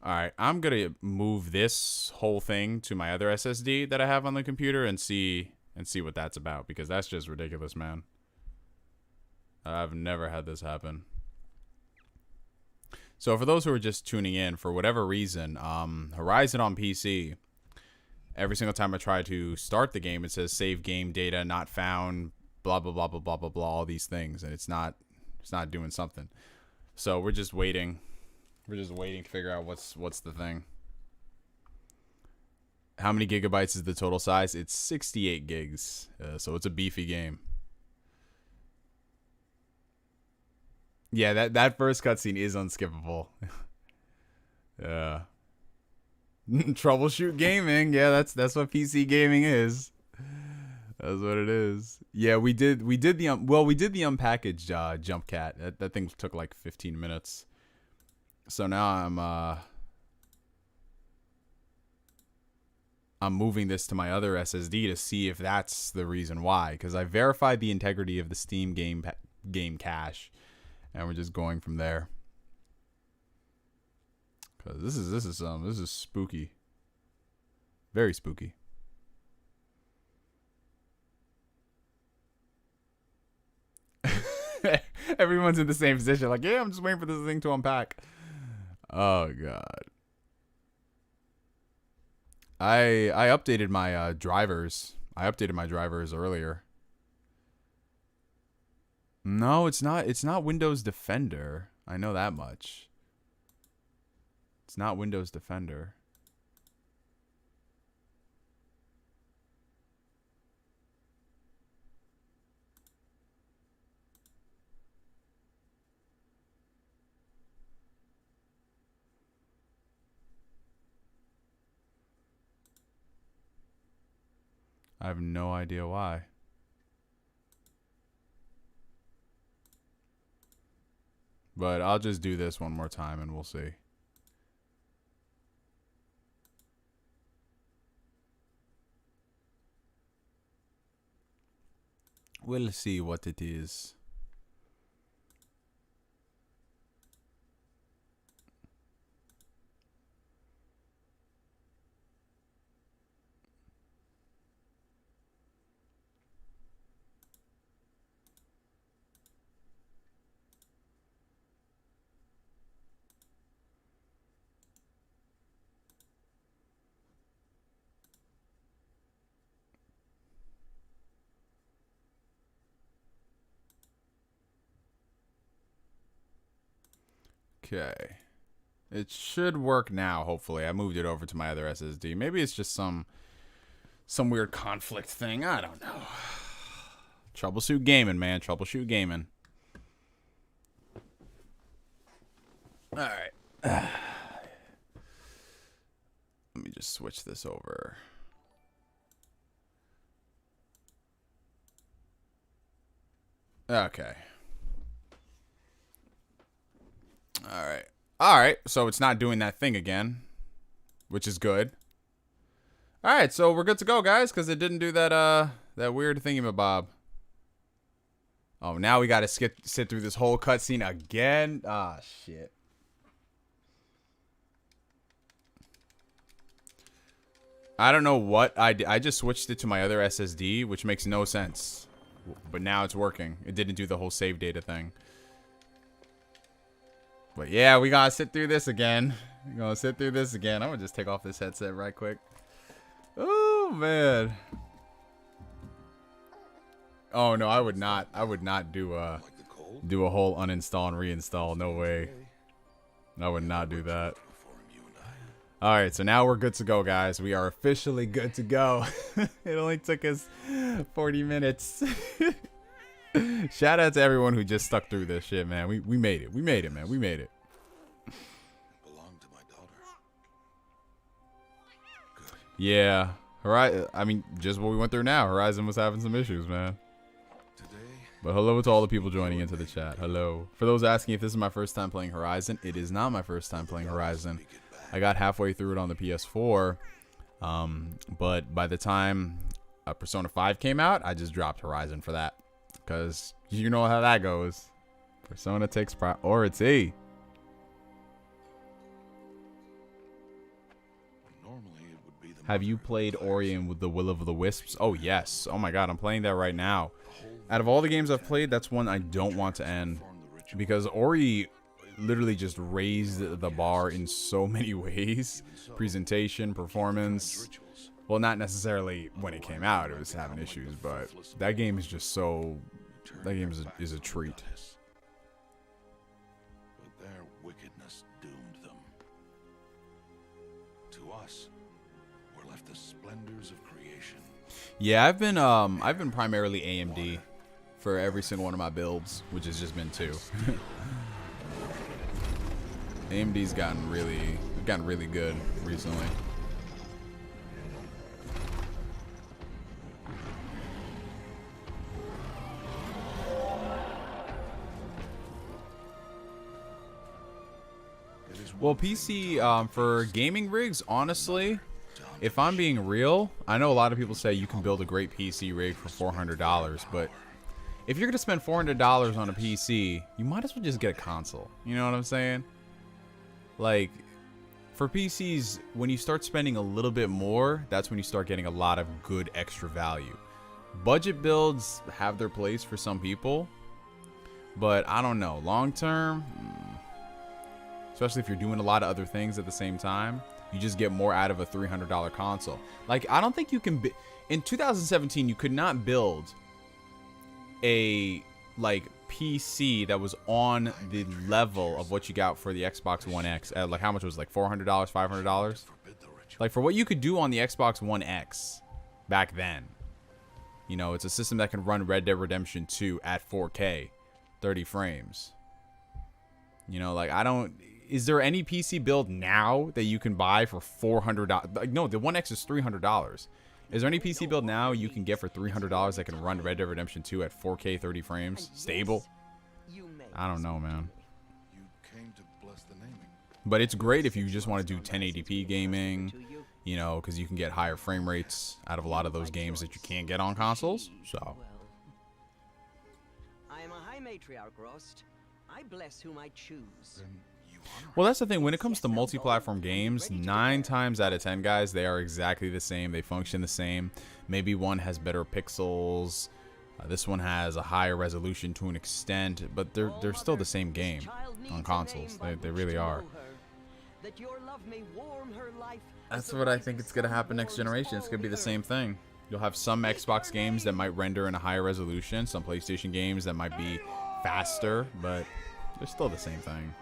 Alright, I'm going to move this whole thing to my other SSD that I have on the computer and see what that's about, because that's just ridiculous, man. I've never had this happen. So for those who are just tuning in, for whatever reason, Horizon on PC, every single time I try to start the game, it says save game data not found, blah, blah, blah, blah, blah, blah, blah, all these things, and it's not doing something. So we're just waiting. We're just waiting to figure out what's the thing. How many gigabytes is the total size? It's 68 gigs. So it's a beefy game. Yeah, that first cutscene is unskippable. Yeah. Troubleshoot gaming. Yeah, that's what PC gaming is. That's what it is. Yeah, we did the unpackaged jump cat. That thing took like 15 minutes. So now I'm moving this to my other SSD to see if that's the reason why, because I verified the integrity of the Steam game cache, and we're just going from there. Because this is spooky, very spooky. Everyone's in the same position, like, yeah, I'm just waiting for this thing to unpack. Oh god. I updated my drivers. I updated my drivers earlier. No, it's not. It's not Windows Defender. I know that much. It's not Windows Defender. I have no idea why. But I'll just do this one more time and we'll see. We'll see what it is. Okay. It should work now, hopefully. I moved it over to my other SSD. Maybe it's just some weird conflict thing. I don't know. Troubleshoot gaming, man. Troubleshoot gaming. Alright. Let me just switch this over. Okay. Alright. Alright, so it's not doing that thing again, which is good. Alright, so we're good to go, guys, because it didn't do that that weird thingamabob. Oh, now we gotta sit through this whole cutscene again. Ah, shit. I don't know what I did. I just switched it to my other SSD, which makes no sense. But now it's working. It didn't do the whole save data thing. But yeah, we gotta sit through this again. We're gonna sit through this again. I'm gonna just take off this headset right quick. Oh, man. Oh, no, I would not do a whole uninstall and reinstall. No way. I would not do that. Alright, so now we're good to go, guys. We are officially good to go. It only took us 40 minutes. Shout out to everyone who just stuck through this shit, man. We made it. We made it, man. We made it. Belonged to my daughter. Good. Yeah. Horizon, I mean, just what we went through now. Horizon was having some issues, man. Today, But hello to all the people joining into the chat. Hello. For those asking if this is my first time playing Horizon, it is not my first time playing Horizon. I got halfway through it on the PS4. But by the time Persona 5 came out, I just dropped Horizon for that. Because you know how that goes. Persona takes priority. normally it would be the Have you mother played who Ori and with the Will of the Wisps? Oh, yes. Oh, my God. I'm playing that right now. Out of all the games I've played, that's one I don't want to end. Because Ori literally just raised the bar in so many ways. Presentation, performance. Well, not necessarily when it came out. It was having issues. But that game is just so... That game is a treat. But their wickedness doomed them. To us, were left the splendors of creation. Yeah, I've been primarily AMD for every single one of my builds, which has just been 2. AMD's gotten really good recently. Well, PC for gaming rigs, honestly, if I'm being real, I know a lot of people say you can build a great PC rig for $400, but if you're gonna spend $400 on a PC, you might as well just get a console. You know what I'm saying? Like, for PCs, when you start spending a little bit more, that's when you start getting a lot of good extra value. Budget builds have their place for some people, but I don't know. Long term, especially if you're doing a lot of other things at the same time, You just get more out of a $300 console. Like, I don't think you can in 2017 you could not build a like PC that was on the level of what you got for the Xbox One X. Like, how much was it, like $400, $500? Like, for what you could do on the Xbox One X back then. You know, it's a system that can run Red Dead Redemption 2 at 4K, 30 frames. You know, like, I don't... Is there any PC build now that you can buy for $400? Like, no, the One X is $300. Is there any PC build now you can get for $300 that can run Red Dead Redemption 2 at 4K, 30 frames? Stable? I don't know, man. You came to bless the naming. But it's great if you just want to do 1080p gaming, you know, because you can get higher frame rates out of a lot of those games that you can't get on consoles. So, I am a high matriarch, Rost. I bless whom I choose. Then you honor well, that's the thing. When it comes to multi-platform games, 9 times out of 10, guys, they are exactly the same. They function the same. Maybe one has better pixels. This one has a higher resolution to an extent, but they're still the same game on consoles. They really are. That your love may warm her life. That's what I think it's going to happen next generation. It's going to be the same thing. You'll have some Xbox games that might render in a higher resolution, some PlayStation games that might be faster, but they're still the same thing.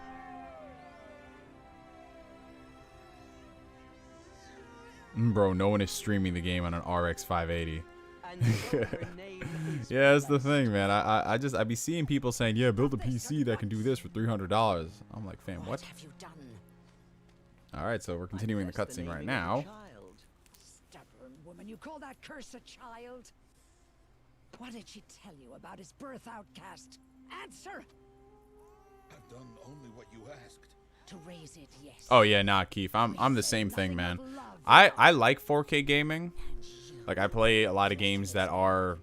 Bro, no one is streaming the game on an RX 580. Yeah, that's the thing, man. I be seeing people saying, yeah, build a PC that can do this for $300. I'm like, fam, what? have you done? All right, so we're continuing the cutscene right now. Stubborn woman, you call that curse a child? What did she tell you about his birth outcast? Answer! I've done only what you asked. To raise it, yes. Oh yeah, nah, Keith. I'm the same thing, man. I like 4K gaming. Like, I play a lot of games that are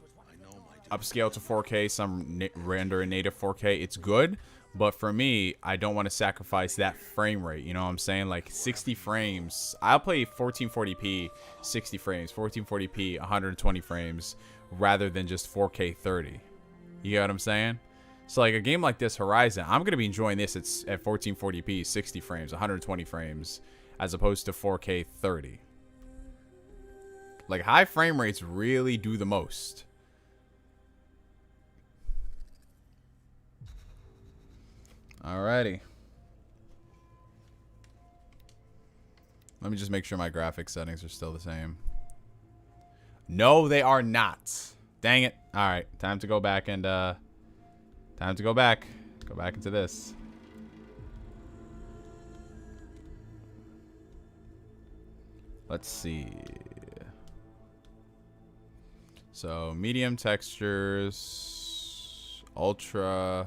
upscale to 4K. Some render in native 4K. It's good, but for me, I don't want to sacrifice that frame rate. You know what I'm saying? Like 60 frames. I'll play 1440p, 60 frames, 1440p, 120 frames, rather than just 4K 30. You get what I'm saying? So, like, a game like this, Horizon, I'm going to be enjoying this at 1440p, 60 frames, 120 frames, as opposed to 4K 30. Like, high frame rates really do the most. Alrighty. Let me just make sure my graphics settings are still the same. No, they are not. Dang it. Alright, time to go back and, time to go back. Go back into this. Let's see. So, medium textures, ultra.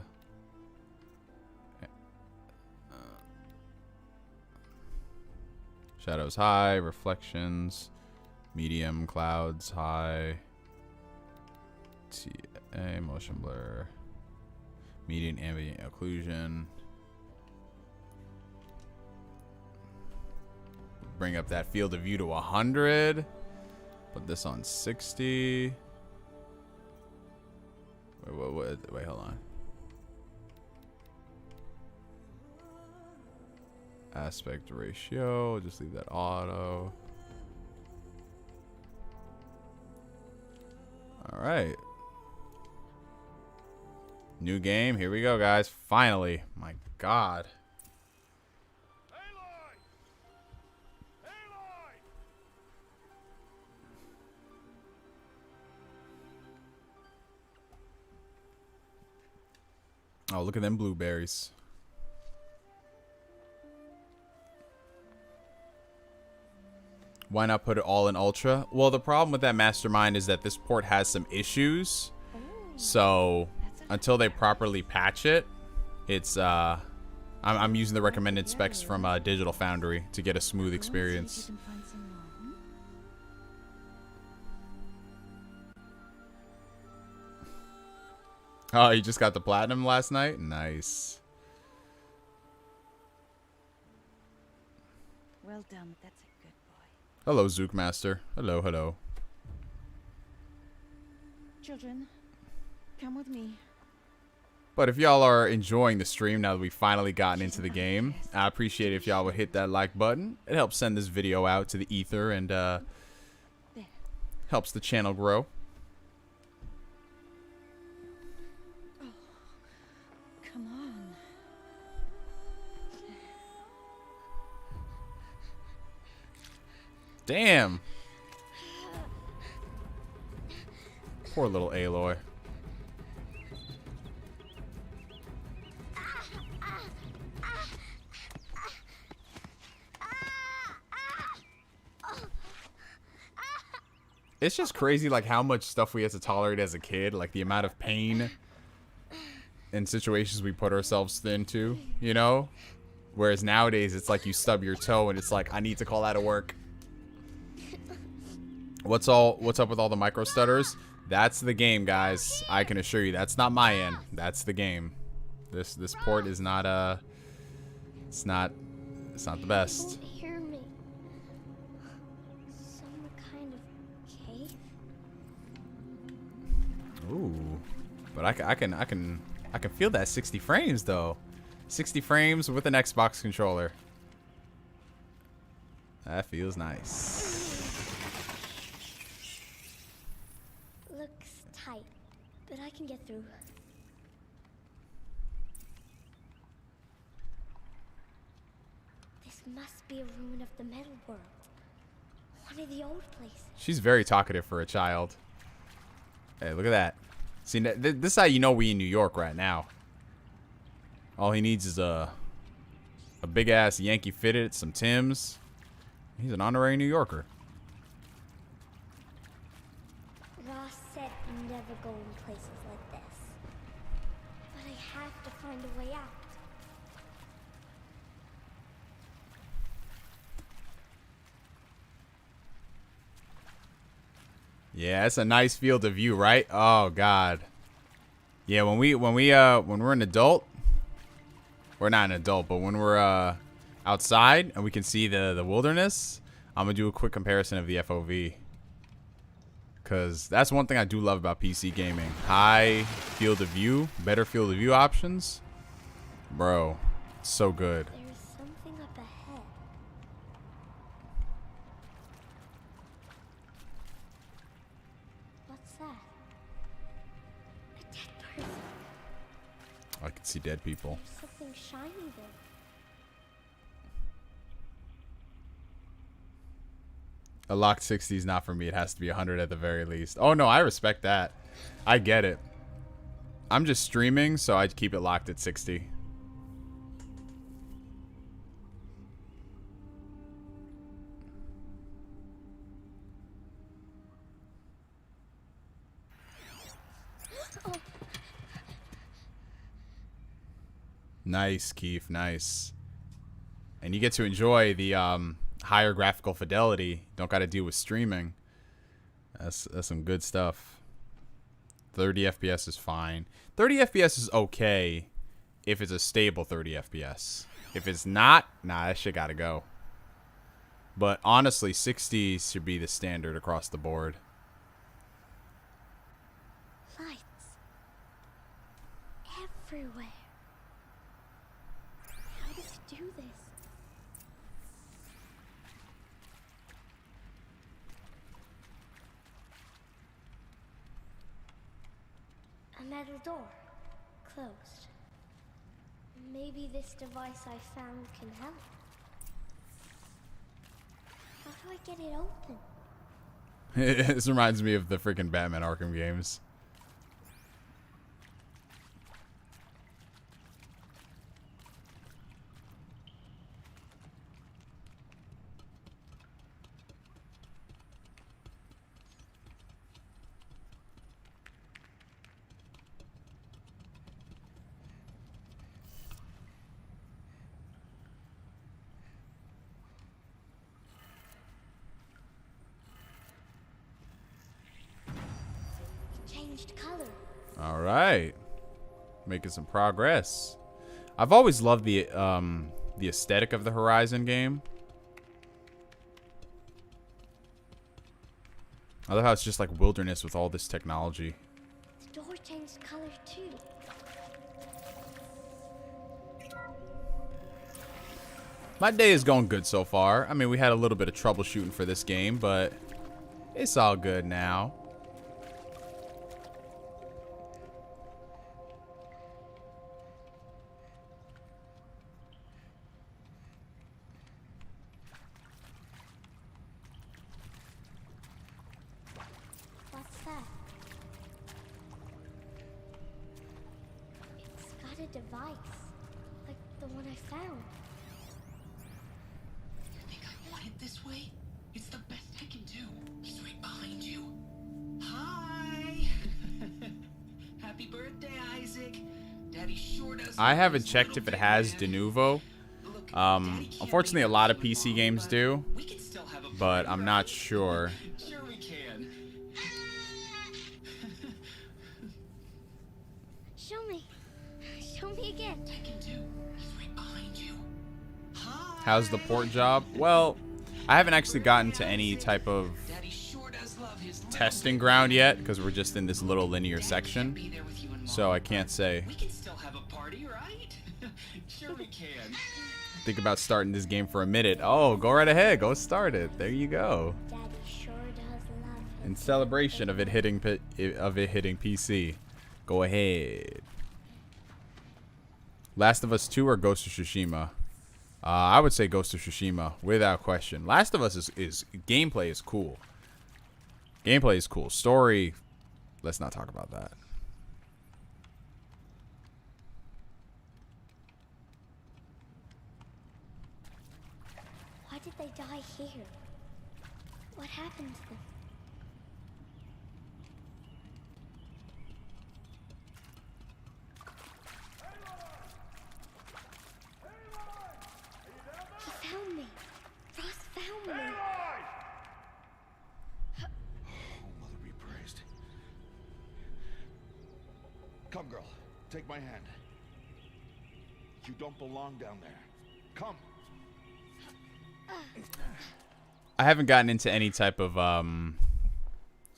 Shadows high, reflections, medium, clouds high, TA, motion blur, median ambient occlusion. Bring up that field of view to 100. Put this on 60. Wait, hold on. Aspect ratio, just leave that auto. All right. New game. Here we go, guys. Finally. My God. Oh, look at them blueberries. Why not put it all in Ultra? Well, the problem with that, Mastermind, is that this port has some issues. So, until they properly patch it, it's, I'm using the recommended specs from Digital Foundry to get a smooth experience. Oh, you just got the platinum last night? Nice. Well done. That's a good boy. Hello, Zookmaster. Hello, hello. Children, come with me. But if y'all are enjoying the stream now that we've finally gotten into the game, I appreciate it if y'all would hit that like button. It helps send this video out to the ether and helps the channel grow. Come on. Damn. Poor little Aloy. It's just crazy, like, how much stuff we had to tolerate as a kid. Like, the amount of pain in situations we put ourselves into, you know? Whereas nowadays, it's like you stub your toe and it's like, I need to call out of work. What's up with all the micro stutters? That's the game, guys. I can assure you, that's not my end. That's the game. This port is not it's not the best. Won't hear me. Some kind of cave. Ooh, but I can feel that 60 frames though. 60 frames with an Xbox controller. That feels nice. Looks tight, but I can get through. This must be a ruin of the metal world. One of the old places. She's very talkative for a child. Hey, look at that. See, this is how you know we in New York right now. All he needs is a big ass Yankee fitted, some Timbs. He's an honorary New Yorker. Ross said never go in places like this. But I have to find a way out. Yeah, it's a nice field of view, right? Oh God. Yeah, when we're an adult, we're not an adult, but when we're outside and we can see the wilderness, I'm gonna do a quick comparison of the FOV. Cause that's one thing I do love about PC gaming. High field of view, better field of view options. Bro, it's so good. There's something up ahead. What's that? A dead person. I can see dead people. There's something shiny there. A locked 60 is not for me. It has to be 100 at the very least. Oh no, I respect that. I get it. I'm just streaming, so I keep it locked at 60. Nice, Keith. Nice. And you get to enjoy the higher graphical fidelity. Don't got to deal with streaming. That's some good stuff. 30 FPS is fine. 30 FPS is okay if it's a stable 30 FPS. If it's not, nah, that shit gotta go. But honestly, 60 should be the standard across the board. Lights. Everywhere. How does it do this? A metal door. Closed. Maybe this device I found can help. How do I get it open? This reminds me of the freaking Batman Arkham games. Changed color. All right, making some progress. I've always loved the aesthetic of the Horizon game. I love how it's just like wilderness with all this technology. The door changed color too. My day is going good so far. I mean, we had a little bit of troubleshooting for this game, but it's all good now. What's that? It's got a device, like the one I found. You think I want it this way? It's the best I can do. He's right behind you. Hi! Happy birthday, Isaac. Daddy sure does. I haven't checked if it has de novo. Unfortunately, a lot of PC games do, but I'm not sure. Sure we can. Show me. Show me again. I can do. He's right behind you. Hi. How's the port job? Well, I haven't actually gotten to any type of Daddy sure does love his testing ground yet because we're just in this little linear section. Be there with you and So Mom. I can't say. We can still have a party, right? Sure we can. Think about starting this game for a minute. Oh, go right ahead. Go start it. There you go. Daddy sure does love him. In celebration of it hitting PC. Go ahead. Last of Us 2 or Ghost of Tsushima? I would say Ghost of Tsushima without question. Last of Us is gameplay is cool. Gameplay is cool. Story, let's not talk about that. Why did they die here? What happened to them? He found me. Ross found me. Oh, Mother be praised. Come, girl. Take my hand. You don't belong down there. Come. I haven't gotten into any type of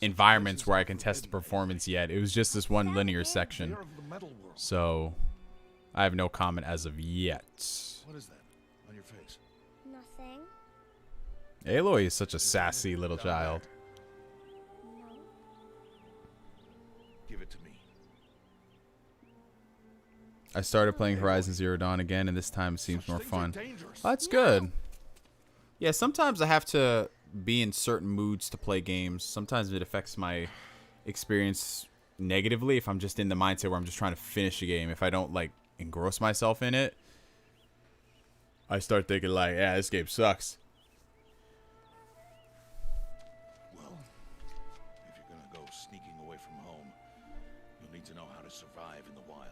environments where I can test the performance yet. It was just this one linear section. You're of the metal world. So I have no comment as of yet. What is that on your face? Nothing. Aloy is such a sassy little child. No. Give it to me. I started playing Horizon Zero Dawn again, and this time it seems more Such things are fun. dangerous. Oh, that's good. Yeah, sometimes I have to be in certain moods to play games. Sometimes it affects my experience negatively if I'm just in the mindset where I'm just trying to finish a game. If I don't, like, engross myself in it, I start thinking, like, yeah, this game sucks. Well, if you're gonna go sneaking away from home, you'll need to know how to survive in the wild.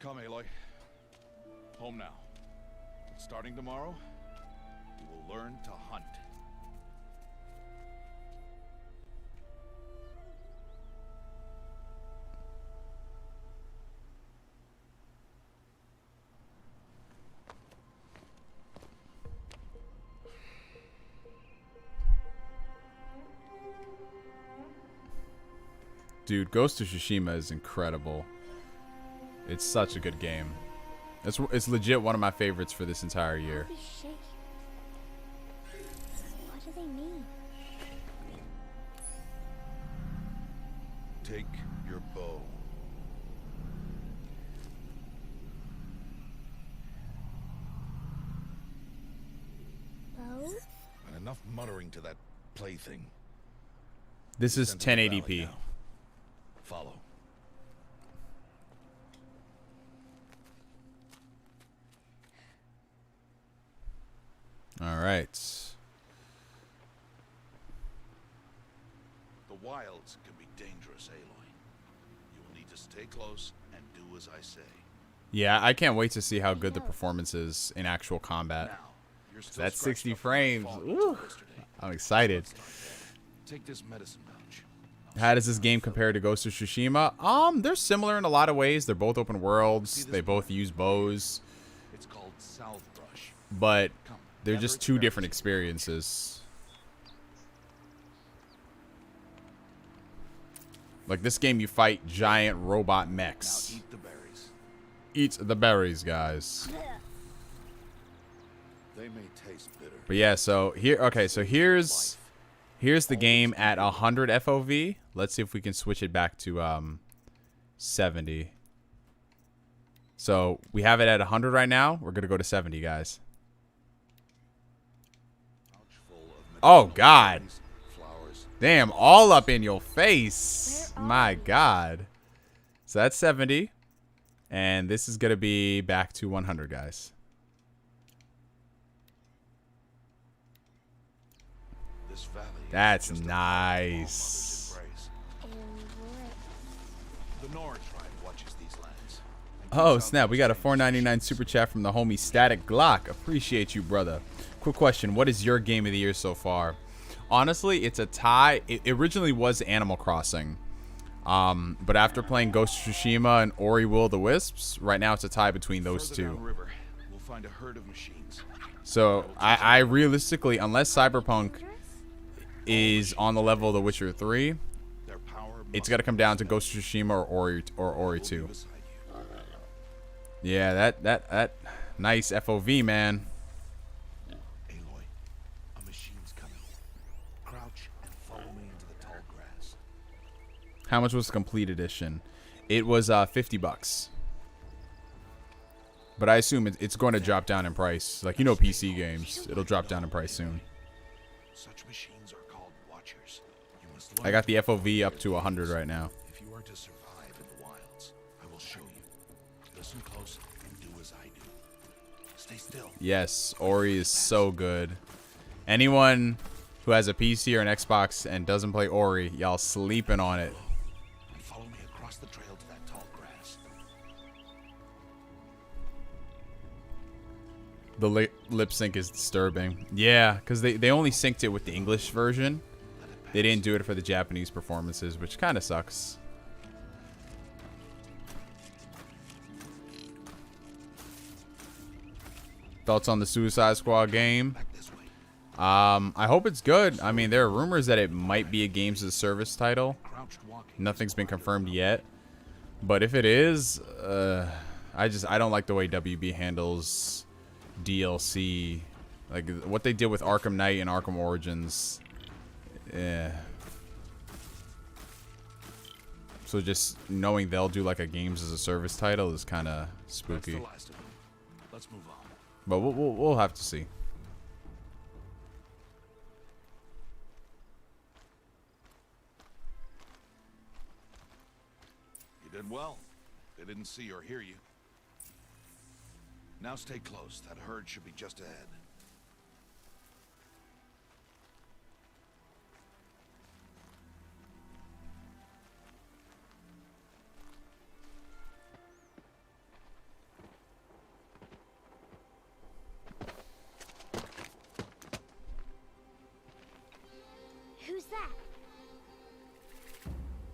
Come, Aloy. Home now. Starting tomorrow, you will learn to hunt. Dude, Ghost of Tsushima is incredible. It's such a good game. It's legit one of my favorites for this entire year. These shapes. What do they mean? Take your bow. Bow? And enough muttering to that plaything. This is Descend to the 1080p. valley now. Follow. All right. The wilds can be dangerous, Aloy. You will need to stay close and do as I say. Yeah, I can't wait to see how good the performance is in actual combat. Now, you're still That's scratched 60 up from the frames. fall Ooh. until yesterday. I'm excited. Take this medicine pouch. How does this game compare to Ghost of Tsushima? They're similar in a lot of ways. They're both open worlds. They both use bows, It's called South Brush. but Come, they're gather just its two berries. different experiences. Like this game, you fight giant robot Now mechs. eat the berries. Eat the berries, guys. They may taste bitter. But yeah, so here, okay, so here's the game at 100 FOV. Let's see if we can switch it back to 70. So we have it at 100 right now. We're gonna go to 70, guys. Oh God, damn, all up in your face. My God. So that's 70, and this is gonna be back to 100, guys. That's nice. Oh snap, we got a $4.99 super chat from the homie Static Glock. Appreciate you, brother. Quick question, what is your game of the year so far? Honestly, it's a tie. It originally was Animal Crossing. But after playing Ghost of Tsushima and Ori Will of the Wisps, right now it's a tie between those two. So I realistically, unless Cyberpunk is on the level of The Witcher 3, it's got to come down to Ghost of Tsushima or Ori 2. Yeah, that nice FOV, man. Aloy, a machine's coming. Crouch and follow me into the tall grass. How much was the complete edition? It was $50. But I assume it's going to drop down in price. Like, you know, PC games, it'll drop down in price soon. Such machines are called watchers. You must I got the FOV up to 100 right now. If you are to survive in the wilds, I will show you. Listen close and do as I do. Stay still. Yes, Ori is so good. Anyone who has a PC or an Xbox and doesn't play Ori, y'all sleeping on it. And follow me across the trail to that tall grass. The lip sync is disturbing. Yeah, because they only synced it with the English version. They didn't do it for the Japanese performances, which kind of sucks. Thoughts on the Suicide Squad game? I hope it's good. I mean, there are rumors that it might be a games as a service title. Nothing's been confirmed yet. But if it is, I don't like the way WB handles DLC. Like what they did with Arkham Knight and Arkham Origins. Yeah. So just knowing they'll do like a games as a service title is kind of spooky. Let's move on. But we'll have to see. You did well. They didn't see or hear you. Now stay close. That herd should be just ahead. Who's that?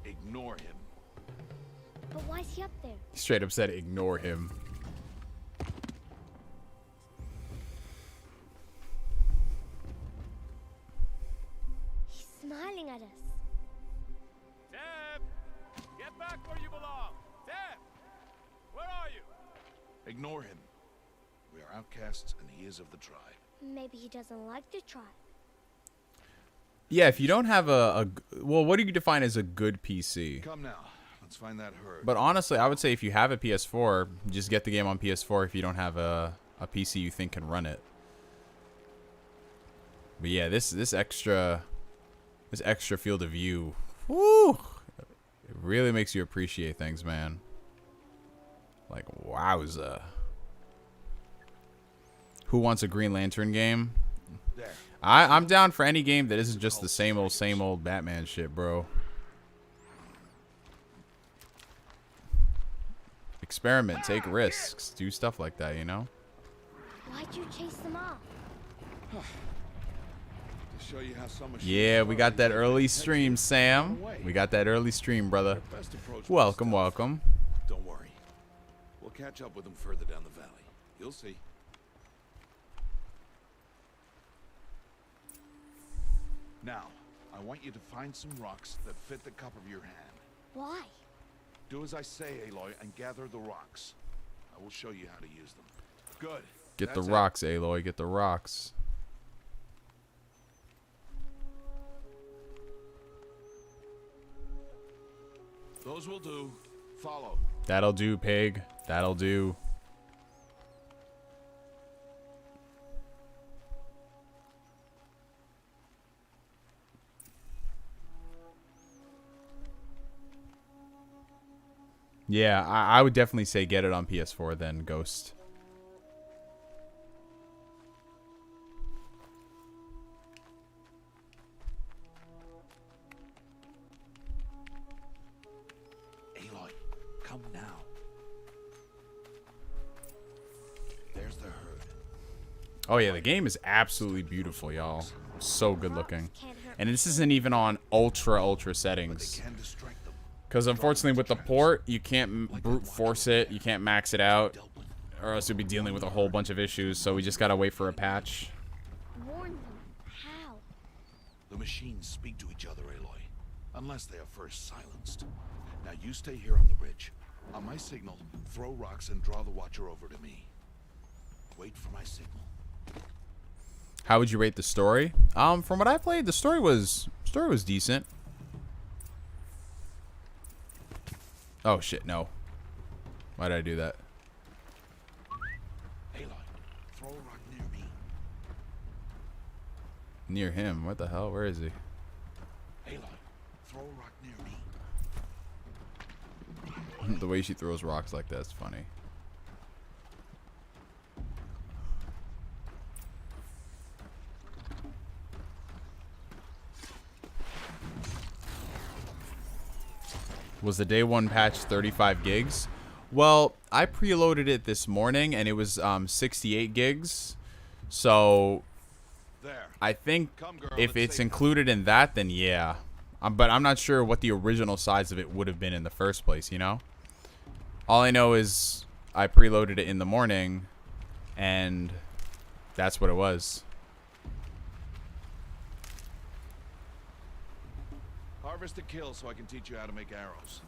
Ignore him. But why is he up there? Straight up said ignore him. He's smiling at us. Deb! Get back where you belong! Deb! Where are you? Ignore him. We are outcasts and he is of the tribe. Maybe he doesn't like the tribe. Yeah, if you don't have well, what do you define as a good PC? Come now. Let's find that herd. But honestly, I would say if you have a PS4, just get the game on PS4 if you don't have a PC you think can run it. But yeah, this extra field of view, woo, it really makes you appreciate things, man. Like, wowza. Who wants a Green Lantern game? There. I'm down for any game that isn't just the same old Batman shit, bro. Experiment, take risks, do stuff like that, you know? Why'd you chase them off? To show you how some machines Yeah, we got that early work. stream, Sam. We got that early stream, brother. Best approach Welcome, with stealth. welcome. Don't worry. We'll catch up with them further down the valley. You'll see. Now, I want you to find some rocks that fit the cup of your hand. Why? Do as I say, Aloy, and gather the rocks. I will show you how to use them. Good. Get the That's it. rocks, Aloy. Get the rocks. Those will do. Follow. That'll do, pig. That'll do. Yeah, I would definitely say get it on PS4 then, Ghost. Aloy, come now. There's the herd. Oh yeah, the game is absolutely beautiful, y'all. So good looking. Can't hurt And this isn't even on ultra But they settings. can distract them. Because unfortunately with the port, you can't brute force it. You can't max it out. Or else you'll be dealing with a whole bunch of issues. So we just gotta wait for a patch. warn them. How? The machines speak to each other, Aloy. Unless they are first silenced. Now you stay here on the ridge. On my signal, throw rocks and draw the Watcher over to me. Wait for my signal. How would you rate the story? From what I played, the story was decent. Oh shit, no. Why did I do that? Aloy, throw a rock near me. Near him? What the hell? Where is he? Aloy, throw a rock near me. The way she throws rocks like that's funny. Was the day one patch 35 gigs? Well, I preloaded it this morning and it was 68 gigs. So There. I think Come, girl, if let's it's save included in that, then yeah. But I'm not sure what the original size of it would have been in the first place, you know? All I know is I preloaded it in the morning and that's what it was. Harvest and kill so I can teach you how to make arrows.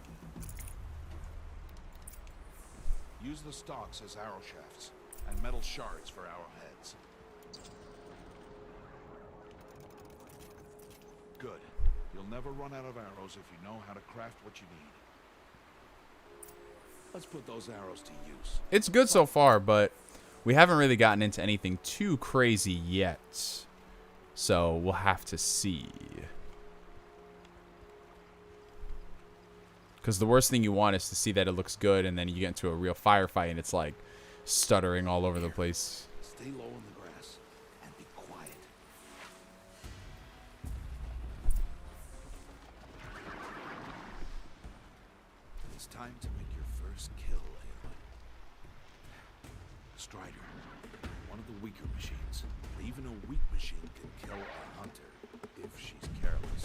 Use the stalks as arrow shafts and metal shards for arrowheads. Good. You'll never run out of arrows if you know how to craft what you need. Let's put those arrows to use. It's good so far, but we haven't really gotten into anything too crazy yet. So we'll have to see. Because the worst thing you want is to see that it looks good and then you get into a real firefight and it's like stuttering all over the place. Stay low in the grass and be quiet. It's time to make your first kill, Aloy. Strider, one of the weaker machines. But even a weak machine can kill a hunter if she's careless.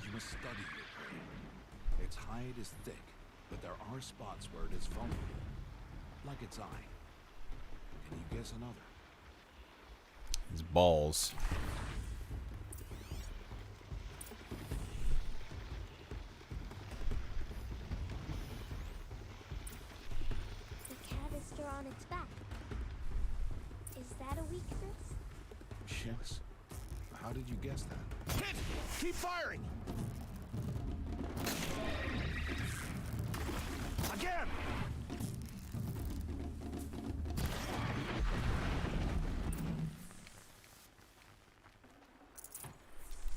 You must study your prey. Its hide is thick, but there are spots where it is vulnerable, like its eye. Can you guess another? His balls. The canister on its back. Is that a weakness? Yes. How did you guess that? Hit! Keep firing! Again!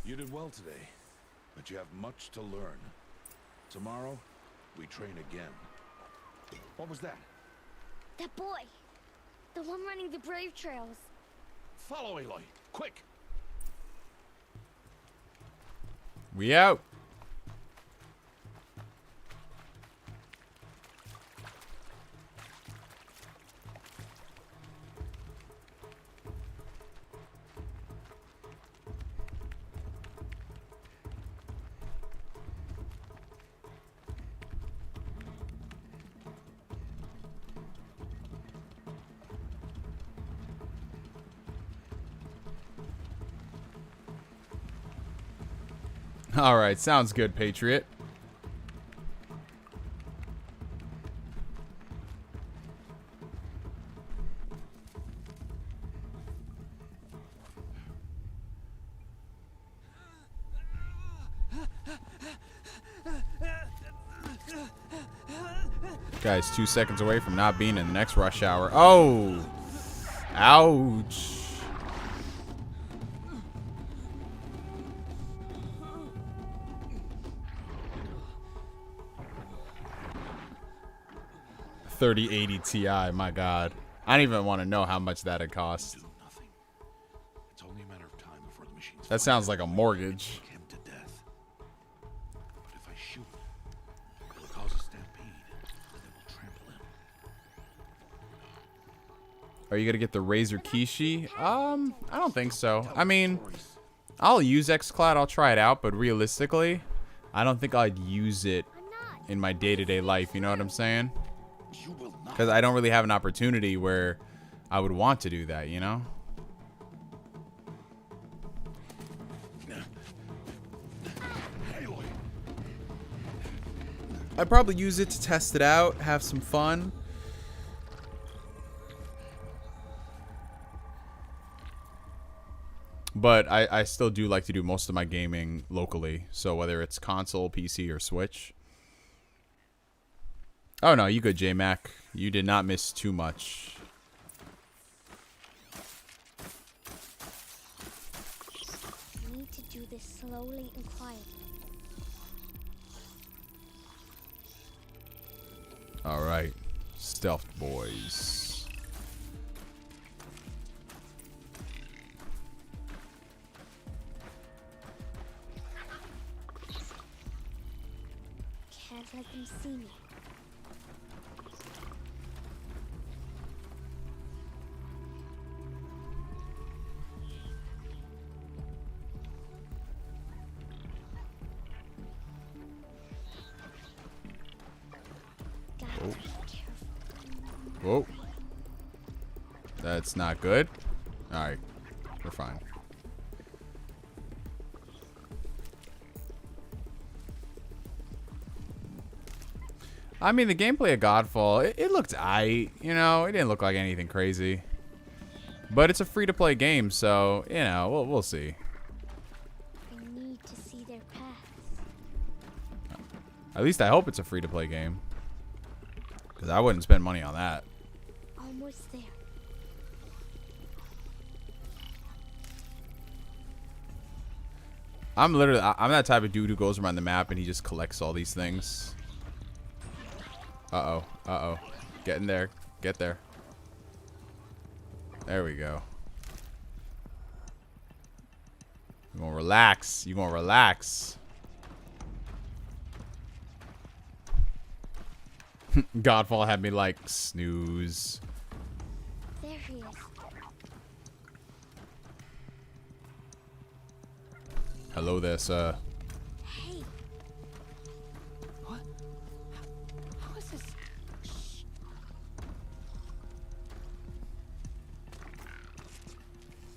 You did well today, but you have much to learn. Tomorrow, we train again. What was that? That boy. The one running the brave trails. Follow Aloy, quick! We out. All right, sounds good, Patriot. Guy's 2 seconds away from not being in the next rush hour. Oh! Ouch. $3080 Ti, my God. I don't even want to know how much that'd cost. Do nothing. It's only a matter of time before the machines That sounds like a mortgage. take him to death. But if I shoot, it'll cause a stampede, and it will trample him. Are you gonna get the Razer Kishi? I don't think so. I mean, I'll use xCloud, I'll try it out, but realistically, I don't think I'd use it in my day-to-day life, you know what I'm saying? You will not. Because I don't really have an opportunity where I would want to do that, you know? I'd probably use it to test it out, have some fun. But I still do like to do most of my gaming locally. So whether it's console, PC, or Switch. Oh no, you good, J-Mac. You did not miss too much. I need to do this slowly and quietly. Alright. Stealth boys. Can't let them see me. Gotta be careful. Whoa. That's not good. Alright. We're fine. I mean, the gameplay of Godfall, it looked aight. You know, it didn't look like anything crazy. But it's a free-to-play game, so, you know, we'll see. I need to see their paths. At least I hope it's a free-to-play game. Because I wouldn't spend money on that. Almost there. I'm that type of dude who goes around the map and he just collects all these things. Uh-oh. Uh-oh. Get in there. Get there. There we go. You gonna relax. You gonna relax. Godfall had me like, snooze. There he is. Hello there, sir. Hey, What? How is this?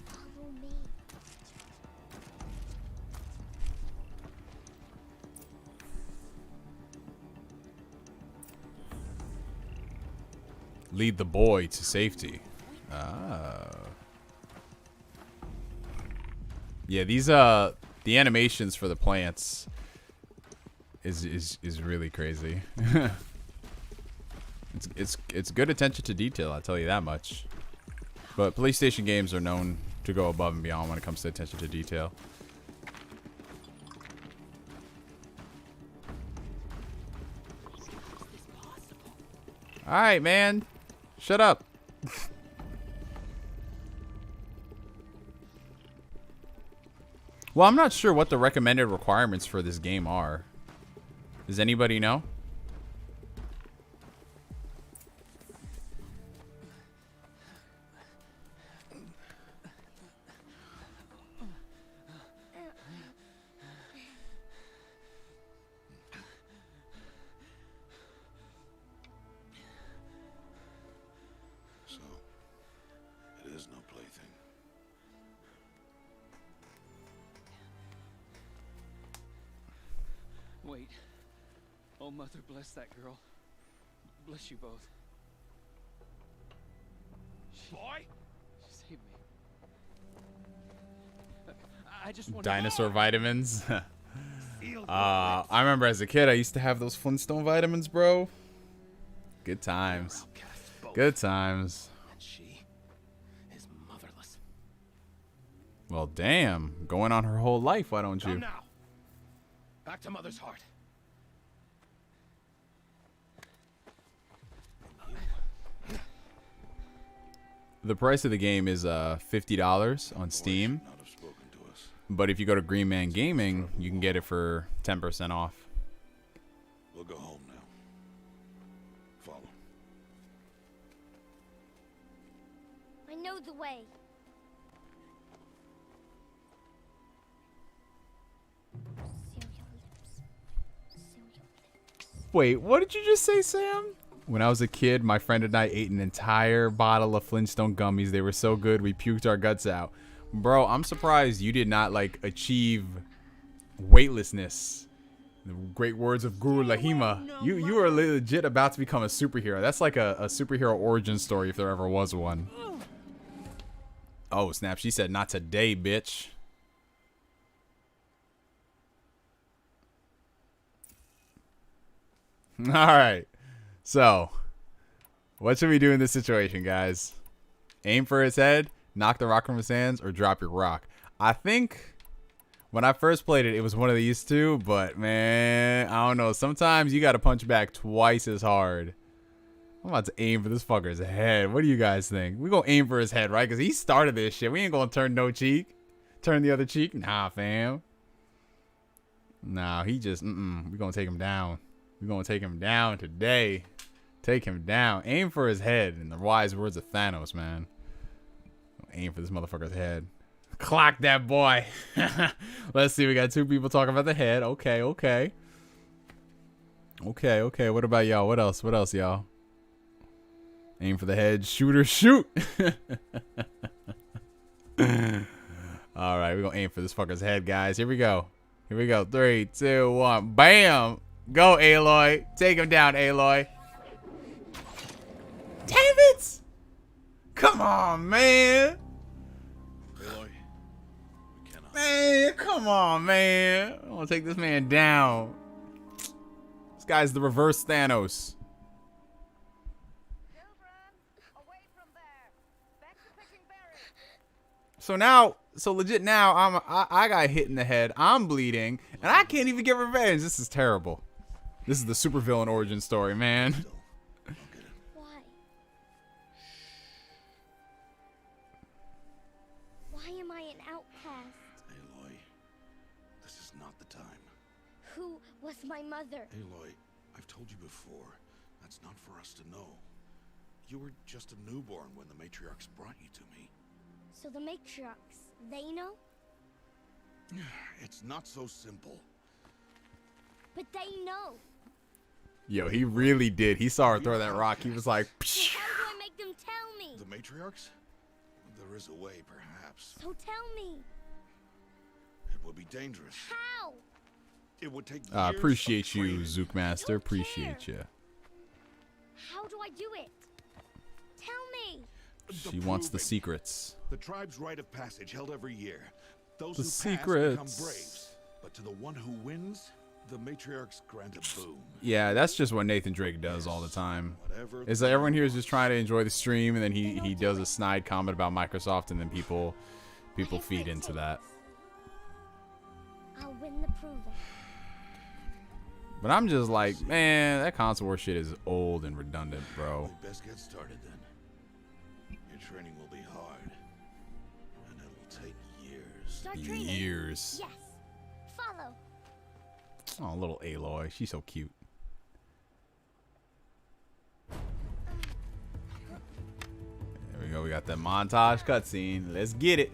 follow me. Lead the boy to safety. Ah. Yeah, these the animations for the plants is really crazy. it's good attention to detail, I'll tell you that much. But PlayStation games are known to go above and beyond when it comes to attention to detail. Alright, man. Shut up. Well, I'm not sure what the recommended requirements for this game are. Does anybody know? So, it is no plaything. Wait. Oh, Mother, bless that girl. Bless you both. Boy? She saved me. I just want Dinosaur vitamins. I remember as a kid, I used to have those Flintstone vitamins, bro. Good times. Outcasts both. Good times. And she is motherless. Well, damn. Going on her whole life, why don't you? Come now. Back to Mother's heart. The price of the game is $50 on Steam. Not have spoken to us. But if you go to Green Man Gaming, you can get it for 10% off. We'll go home now. Follow. I know the way. Seal your lips. Seal your lips. Wait, what did you just say, Sam? When I was a kid, my friend and I ate an entire bottle of Flintstone gummies. They were so good, we puked our guts out. Bro, I'm surprised you did not, like, achieve weightlessness. The great words of Guru Lahima. You are legit about to become a superhero. That's like a superhero origin story if there ever was one. Oh, snap. She said, not today, bitch. All right. So, what should we do in this situation, guys? Aim for his head, knock the rock from his hands, or drop your rock? I think when I first played it, it was one of these two, but man, I don't know. Sometimes you got to punch back twice as hard. I'm about to aim for this fucker's head. What do you guys think? We're going to aim for his head, right? Because he started this shit. We ain't going to turn no cheek. Turn the other cheek? Nah, fam. Nah, he just, we're going to take him down. We're going to take him down today. Take him down. Aim for his head. In the wise words of Thanos, man. Aim for this motherfucker's head. Clock that boy. Let's see. We got two people talking about the head. Okay, okay. Okay, okay. What about y'all? What else? What else, y'all? Aim for the head. Shooter, shoot. All right. We're going to aim for this fucker's head, guys. Here we go. Here we go. 3, 2, 1. Bam. Go, Aloy. Take him down, Aloy. Damn it! Come on, man. Aloy, we cannot. Man, come on, man. I want to take this man down. This guy's the reverse Thanos. Away from there. Back to picking berries. So now, legit now, I got hit in the head. I'm bleeding, and I can't even get revenge. This is terrible. This is the supervillain origin story, man. Still, I'll get it. Why? Why am I an outcast? Aloy, this is not the time. Who was my mother? Aloy, I've told you before, that's not for us to know. You were just a newborn when the matriarchs brought you to me. So the matriarchs, they know? It's not so simple. But they know. Yo, he really did. He saw her throw that rock. He was like, So how do I make them tell me? The matriarchs? There is a way, perhaps. So tell me. It would be dangerous. How? It would take years I appreciate of you, training. Zookmaster. Don't Appreciate you. How do I do it? Tell me. She wants the proving. secrets. The tribe's rite of passage held every year. Those The who pass become secrets. braves. But to the one who wins, the matriarchs grant a boon. Yeah, that's just what Nathan Drake does all the time. Whatever Is that everyone here is just trying to enjoy the stream, and then he does a snide comment about Microsoft, and then people feed into that. I'll win the proving. But I'm just like, man, that console war shit is old and redundant, bro. We best get started then. Your training will be hard, and it'll take years. Start training. Years. Yes. Follow. Oh, little Aloy, she's so cute. There we go. We got that montage cutscene. Let's get it.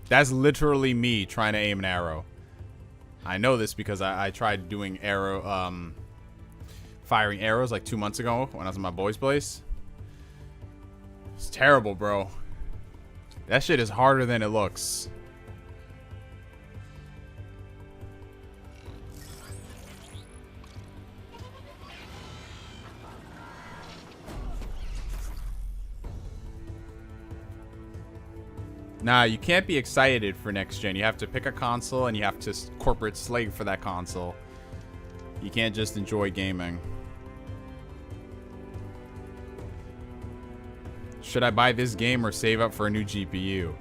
That's literally me trying to aim an arrow. I know this because I tried doing firing arrows like 2 months ago when I was in my boy's place. It's terrible, bro. That shit is harder than it looks. Nah, you can't be excited for next gen. You have to pick a console and you have to corporate slave for that console. You can't just enjoy gaming. Should I buy this game or save up for a new GPU?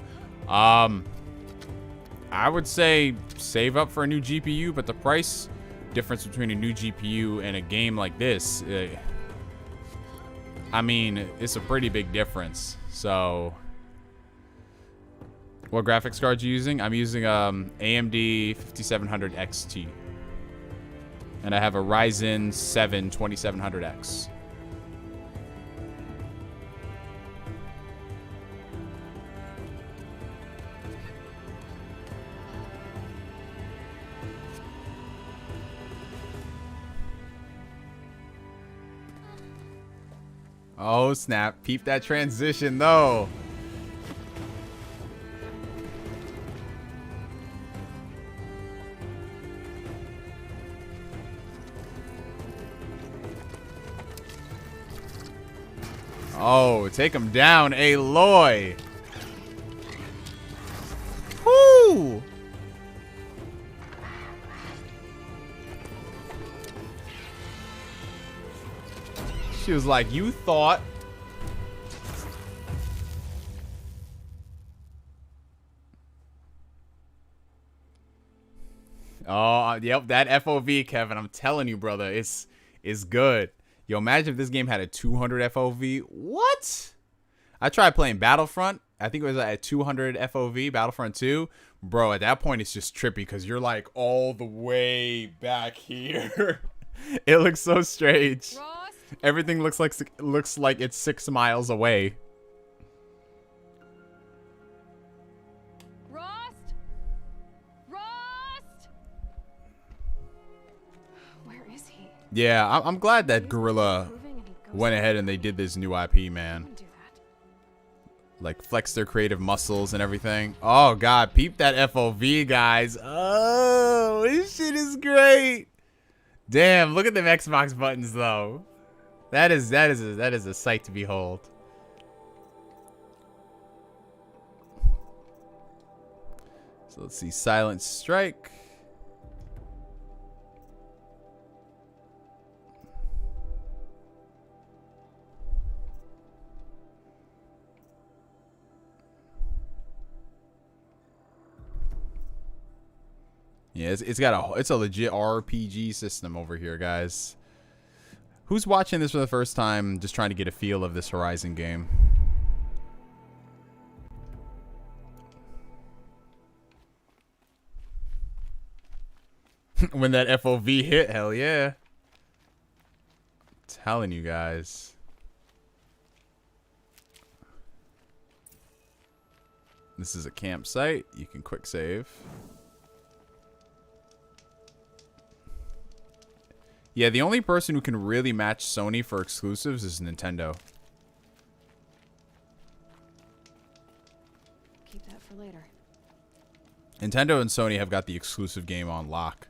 I would say save up for a new GPU, but the price difference between a new GPU and a game like this, I mean, it's a pretty big difference. So, what graphics card are you using? I'm using AMD 5700 XT. And I have a Ryzen 7 2700X. Oh, snap. Peep that transition, though. Oh, take him down, Aloy. Woo! She was like, you thought. Oh, yep, that FOV, Kevin. I'm telling you, brother, it's good. Yo, imagine if this game had a 200 FOV. What? I tried playing Battlefront. I think it was at 200 FOV, Battlefront 2. Bro, at that point, it's just trippy because you're like all the way back here. It looks so strange. Rost? Everything looks like it's 6 miles away. Rost? Rost? Where is he? Yeah, I'm glad that Gorilla Moving and he goes went ahead and they did this new IP, man. do that. Like, flex their creative muscles and everything. Oh, God. Peep that FOV, guys. Oh, this shit is great. Damn, look at them Xbox buttons, though. That is a sight to behold. So let's see. Silent Strike. Yeah, it's a legit RPG system over here, guys. Who's watching this for the first time, just trying to get a feel of this Horizon game? When that FOV hit, hell yeah. I'm telling you guys. This is a campsite. You can quick save. Yeah, the only person who can really match Sony for exclusives is Nintendo. Keep that for later. Nintendo and Sony have got the exclusive game on lock.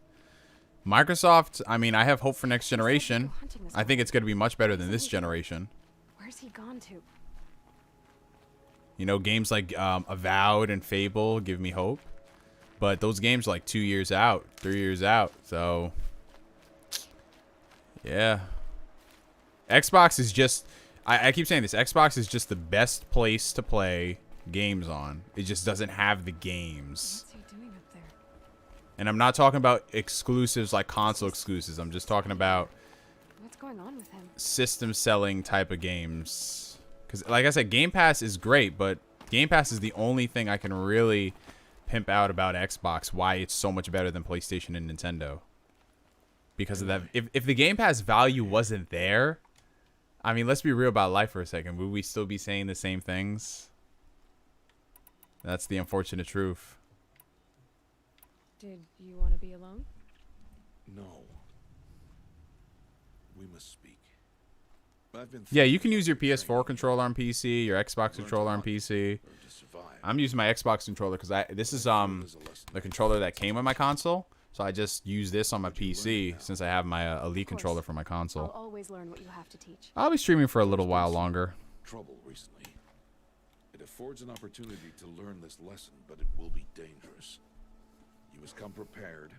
Microsoft, I mean, I have hope for next generation. I think it's going to be much better than this generation. Where's he gone to? You know, games like Avowed and Fable give me hope. But those games are like 2 years out, 3 years out. So... yeah. Xbox is just... I keep saying this. Xbox is just the best place to play games on. It just doesn't have the games. What's he doing up there? And I'm not talking about exclusives like console exclusives. I'm just talking about What's going on with him? system selling type of games. Because, like I said, Game Pass is great, but Game Pass is the only thing I can really pimp out about Xbox, why it's so much better than PlayStation and Nintendo. Because of that, if the Game Pass value wasn't there, I mean, let's be real about life for a second. Would we still be saying the same things? That's the unfortunate truth. Did you want to be alone? No. We must speak. I've been Yeah, you can use your PS4 controller on PC, your Xbox controller on PC. I'm using my Xbox controller because this is the controller that came with my console. So I just use this on my PC since I have my Elite controller for my console. I'll always learn what you have to teach. I'll be streaming for a little while longer. Trouble recently. It affords an opportunity to learn this lesson, but it will be dangerous. You must come prepared,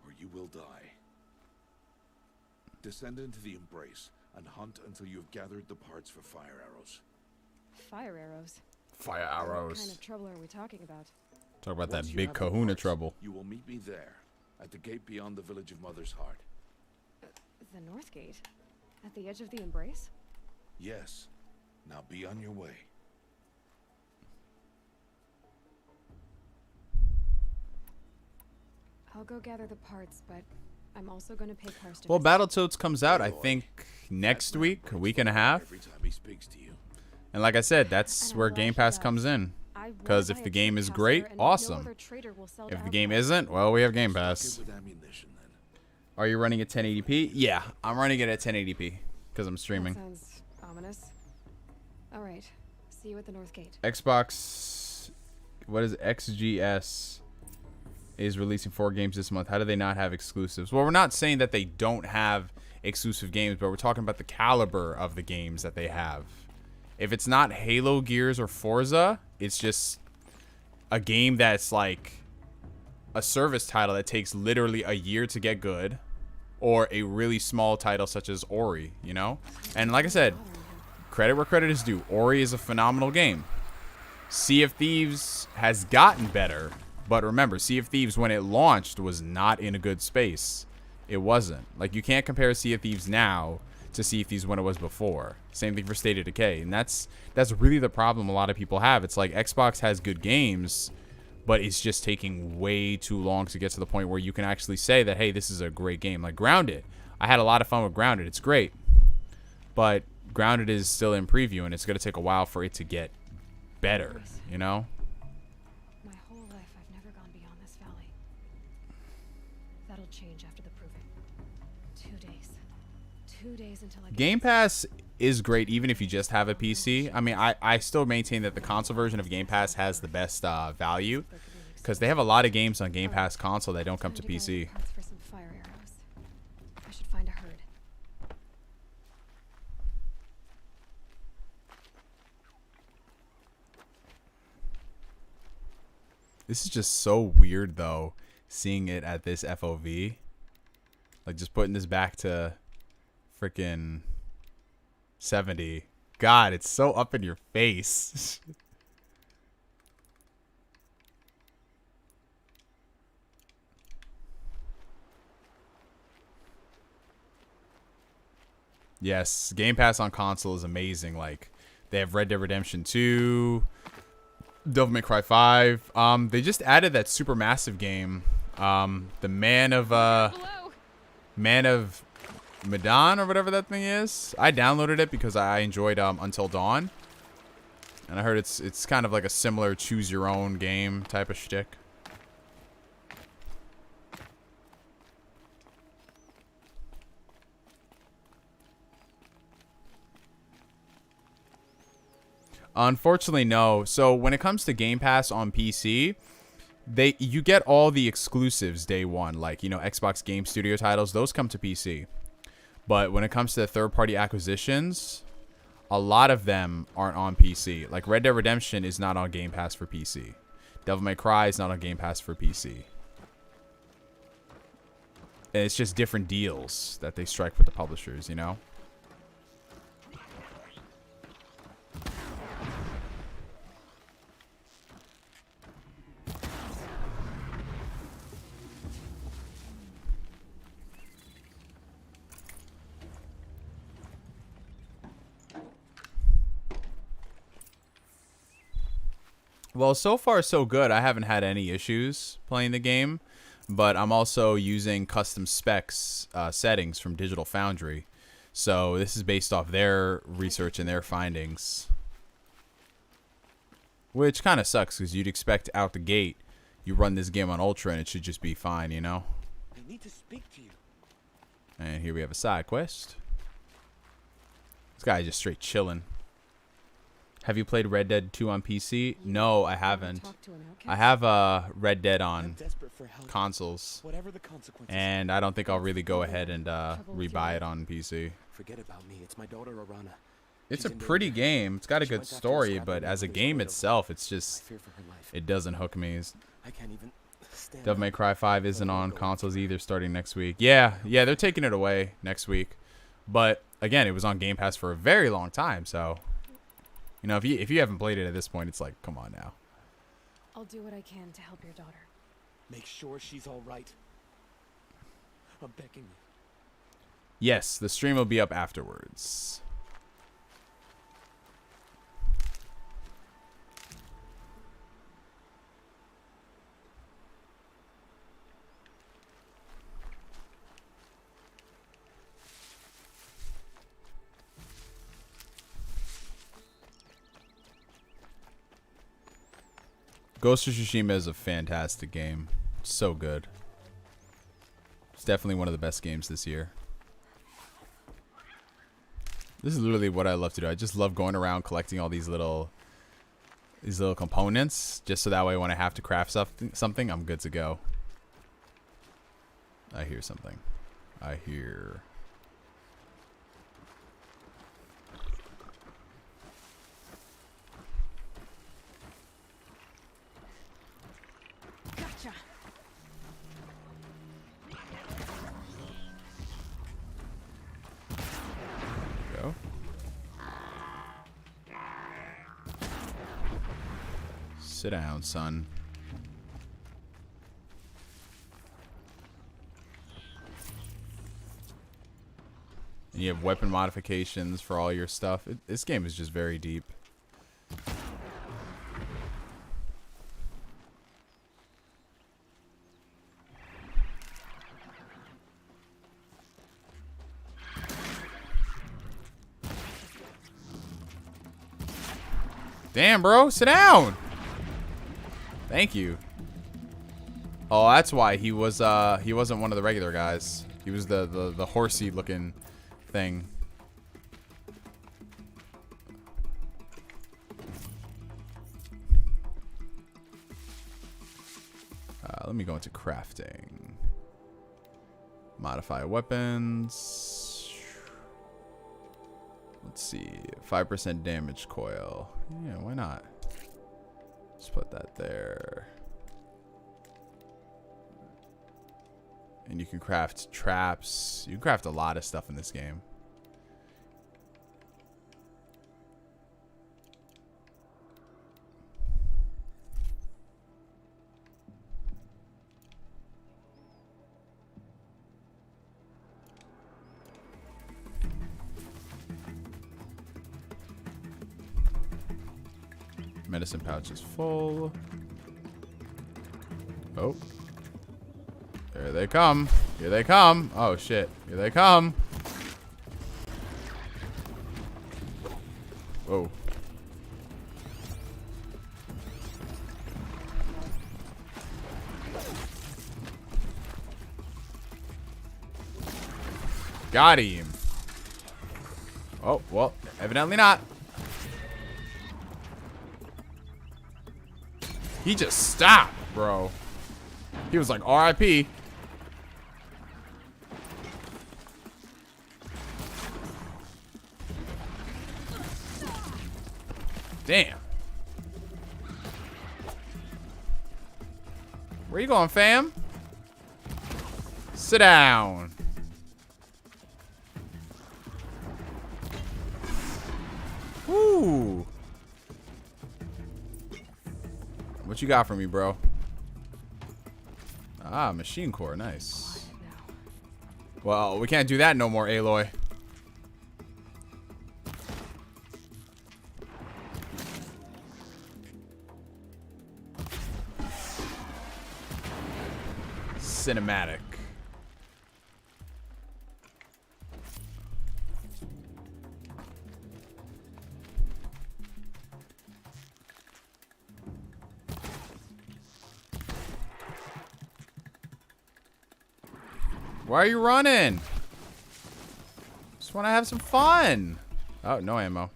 or you will die. Descend into the Embrace and hunt until you have gathered the parts for fire arrows. Fire arrows. Fire What arrows. kind of trouble are we talking about? Talk about Once that you big have the kahuna parts, trouble. You will meet me there, at the gate beyond the village of Mother's Heart. The North Gate? At the edge of the Embrace? Yes. Now be on your way. I'll go gather the parts, but I'm also going to pay Karsten. Well, Battletoads comes out, I think, next week, a week and a half. Every time he speaks to you. And like I said, that's where Game Pass comes in. Because if the game is great, awesome. If the game isn't, well, we have Game Pass. With ammunition, then. Are you running at 1080p? Yeah, I'm running it at 1080p because I'm streaming. That sounds ominous. All right. See you at the North Gate. Xbox, what is it? XGS is releasing 4 games this month. How do they not have exclusives? Well, we're not saying that they don't have exclusive games, but we're talking about the caliber of the games that they have. If it's not Halo, Gears, or Forza, it's just a game that's like a service title that takes literally a year to get good, or a really small title such as Ori, you know? And like I said, credit where credit is due. Ori is a phenomenal game. Sea of Thieves has gotten better, but remember, Sea of Thieves when it launched was not in a good space. It wasn't. Like, you can't compare Sea of Thieves now to Sea of Thieves when it was before. Same thing for State of Decay. And that's really the problem a lot of people have. It's like Xbox has good games, but it's just taking way too long to get to the point where you can actually say that, hey, this is a great game. Like Grounded. I had a lot of fun with Grounded. It's great. But Grounded is still in preview, and it's going to take a while for it to get better, you know? My whole life, I've never gone beyond this valley. That'll change after the proving. 2 days. 2 days until I get Game Pass is great even if you just have a PC. I mean, I still maintain that the console version of Game Pass has the best value because they have a lot of games on Game Pass console that don't come to PC. For some fire arrows. I should find a herd. This is just so weird though, seeing it at this FOV. Like just putting this back to freaking 70. God, it's so up in your face. Yes, Game Pass on console is amazing. Like, they have Red Dead Redemption 2, Devil May Cry 5. They just added that super massive game, the Man of Medan or whatever that thing is. I downloaded it because I enjoyed Until Dawn, and I heard it's kind of like a similar choose your own game type of shtick. Unfortunately, no. So when it comes to Game Pass on PC, you get all the exclusives day one, like, you know, Xbox Game Studio titles. Those come to PC. But when it comes to third-party acquisitions, a lot of them aren't on PC. Like Red Dead Redemption is not on Game Pass for PC. Devil May Cry is not on Game Pass for PC. And it's just different deals that they strike with the publishers, you know? Well, so far so good. I haven't had any issues playing the game, but I'm also using custom specs settings from Digital Foundry. So this is based off their research and their findings, which kind of sucks because you'd expect out the gate you run this game on Ultra and it should just be fine, you know? I need to speak to you. And here we have a side quest. This guy just straight chilling. Have you played Red Dead 2 on PC? No, I haven't. I have Red Dead on consoles, and I don't think I'll really go ahead and rebuy it on PC. Forget about me. It's my daughter Arana. It's a pretty game. It's got a good story, but as a game itself, it's just, it doesn't hook me. I can't even Devil May Cry 5 isn't on consoles either starting next week. Yeah, they're taking it away next week. But again, it was on Game Pass for a very long time, so you know, if you haven't played it at this point, it's like, come on now. I'll do what I can to help your daughter. Make sure she's all right. I'm begging you. Yes, the stream will be up afterwards. Ghost of Tsushima is a fantastic game. So good. It's definitely one of the best games this year. This is literally what I love to do. I just love going around collecting all these little components, just so that way when I have to craft something, I'm good to go. I hear something. I hear. Gotcha. Go. Sit down, son. And you have weapon modifications for all your stuff. This game is just very deep. Damn, bro, sit down. Thank you. Oh, that's why he wasn't one of the regular guys. He was the horsey looking thing. Let me go into crafting. Modify weapons. Let's see. 5% damage coil. Yeah, why not? Just put that there. And you can craft traps. You can craft a lot of stuff in this game. Medicine pouch is full. Oh. There they come. Here they come. Oh, shit. Here they come. Whoa. Got him. Oh, well, evidently not. He just stopped, bro. He was like, RIP. Damn. Where you going, fam? Sit down. Woo. What you got for me, bro? Ah, machine core. Nice. Well, we can't do that no more, Aloy. Cinematic. Why are you running? Just want to have some fun. Oh, no ammo.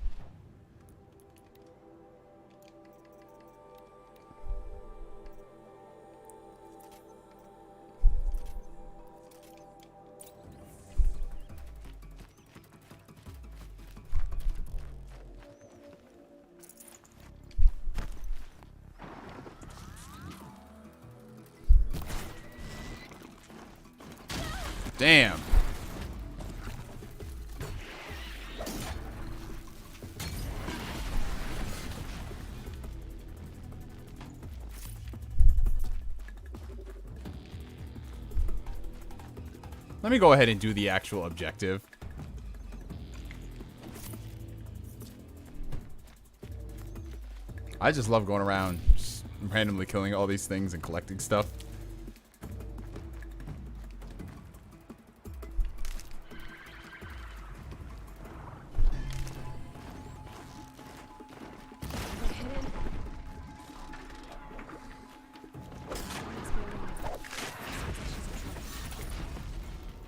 Damn. Let me go ahead and do the actual objective. I just love going around just randomly killing all these things and collecting stuff.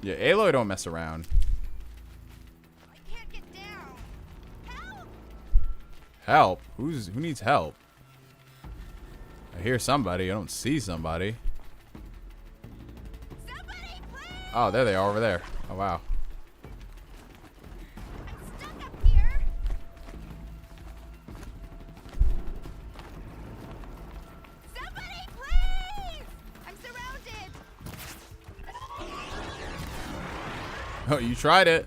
Yeah, Aloy don't mess around. I can't get down. Help! Help? Who needs help? I hear somebody. I don't see somebody. Somebody, please! Oh, there they are over there. Oh, wow. I'm stuck up here. Somebody, please! I'm surrounded. Oh, you tried it.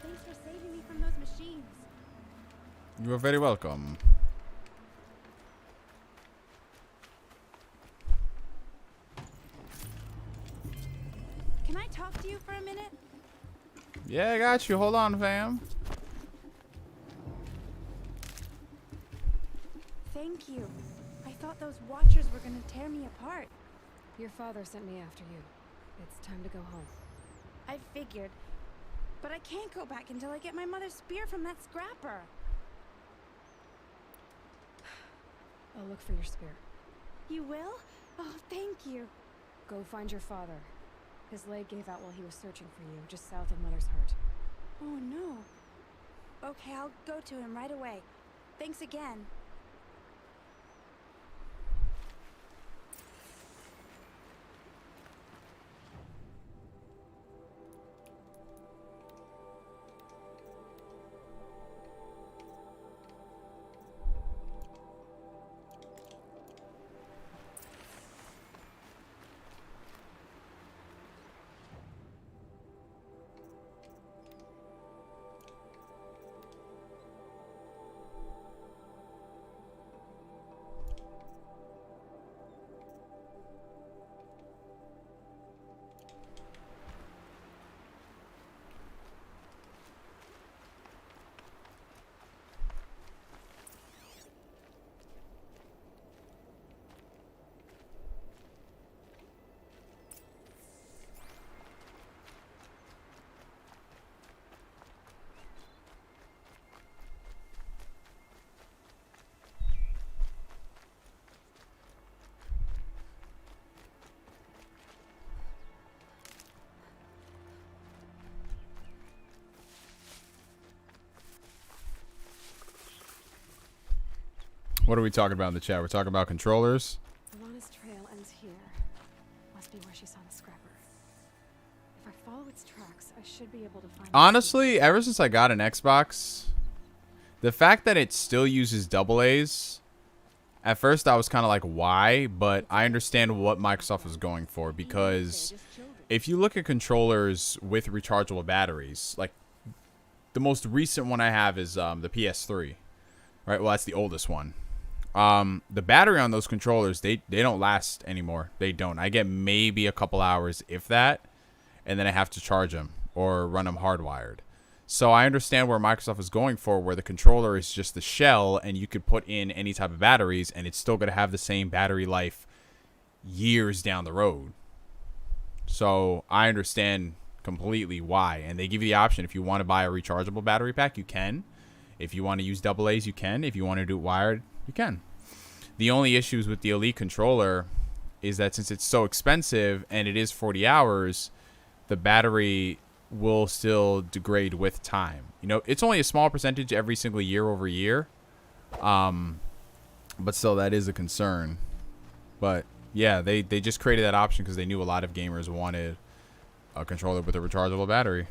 Thanks for saving me from those machines. You are very welcome. Can I talk to you for a minute? Yeah, I got you. Hold on, fam. Thank you. I thought those watchers were gonna tear me apart. Your father sent me after you. It's time to go home. I figured. But I can't go back until I get my mother's spear from that scrapper. I'll look for your spear. You will? Oh, thank you. Go find your father. His leg gave out while he was searching for you, just south of Mother's Heart. Oh, no. Okay, I'll go to him right away. Thanks again. What are we talking about in the chat? We're talking about controllers. Alana's trail ends here. Must be where she saw the scrapper. If I follow its tracks, I should be able to find. Honestly, ever since I got an Xbox, the fact that it still uses AA's, at first I was kind of like, why? But I understand what Microsoft was going for, because if you look at controllers with rechargeable batteries, like the most recent one I have is the PS3, right? Well, that's the oldest one. The battery on those controllers, they don't last anymore. They don't. I get maybe a couple hours, if that, and then I have to charge them or run them hardwired. So I understand where Microsoft is going for, where the controller is just the shell and you could put in any type of batteries and it's still going to have the same battery life years down the road. So I understand completely why. And they give you the option. If you want to buy a rechargeable battery pack, you can. If you want to use AA's, you can. If you want to do it wired, you can. The only issues with the Elite controller is that since it's so expensive and it is 40 hours, the battery will still degrade with time. You know, it's only a small percentage every single year over year. But still, that is a concern. But yeah, they just created that option because they knew a lot of gamers wanted a controller with a rechargeable battery.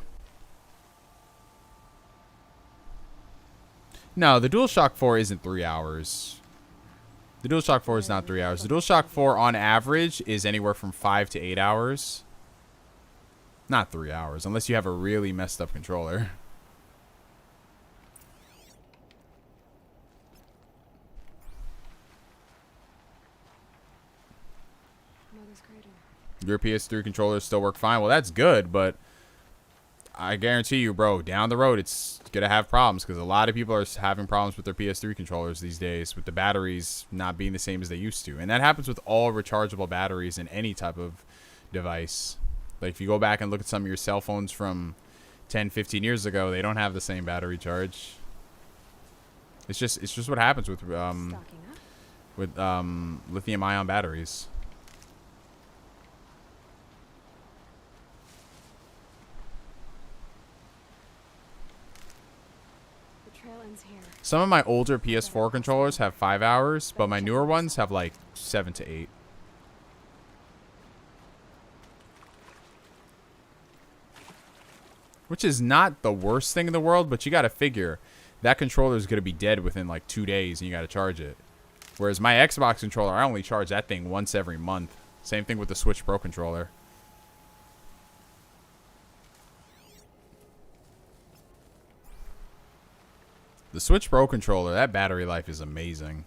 No, the DualShock 4 isn't 3 hours. The DualShock 4 is not 3 hours. The DualShock 4 on average is anywhere from 5 to 8 hours. Not 3 hours, unless you have a really messed up controller. Your PS3 controllers still work fine. Well, that's good, but I guarantee you, bro, down the road, it's going to have problems because a lot of people are having problems with their PS3 controllers these days with the batteries not being the same as they used to. And that happens with all rechargeable batteries in any type of device. Like, if you go back and look at some of your cell phones from 10, 15 years ago, they don't have the same battery charge. It's just what happens with lithium-ion batteries. Some of my older PS4 controllers have 5 hours, but my newer ones have like 7 to 8. Which is not the worst thing in the world, but you got to figure that controller is going to be dead within like 2 days and you got to charge it. Whereas my Xbox controller, I only charge that thing once every month. Same thing with the Switch Pro controller. The Switch Pro controller, that battery life is amazing.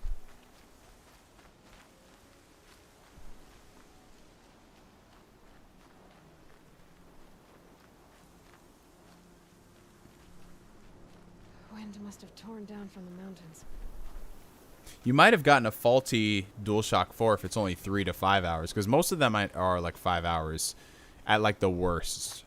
Wind must have torn down from the mountains. You might have gotten a faulty DualShock 4 if it's only 3 to 5 hours, because most of them are like 5 hours at like the worst.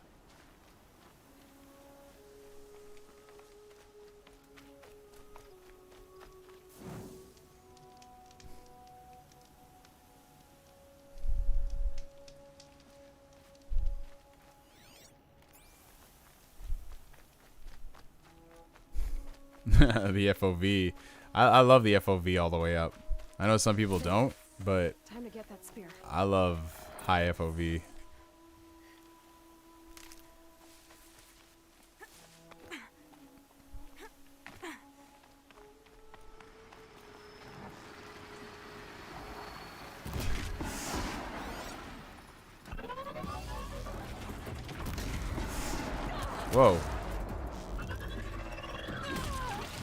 The FOV. I love the FOV all the way up. I know some people don't, but Time to get that spear. I love high FOV. Whoa.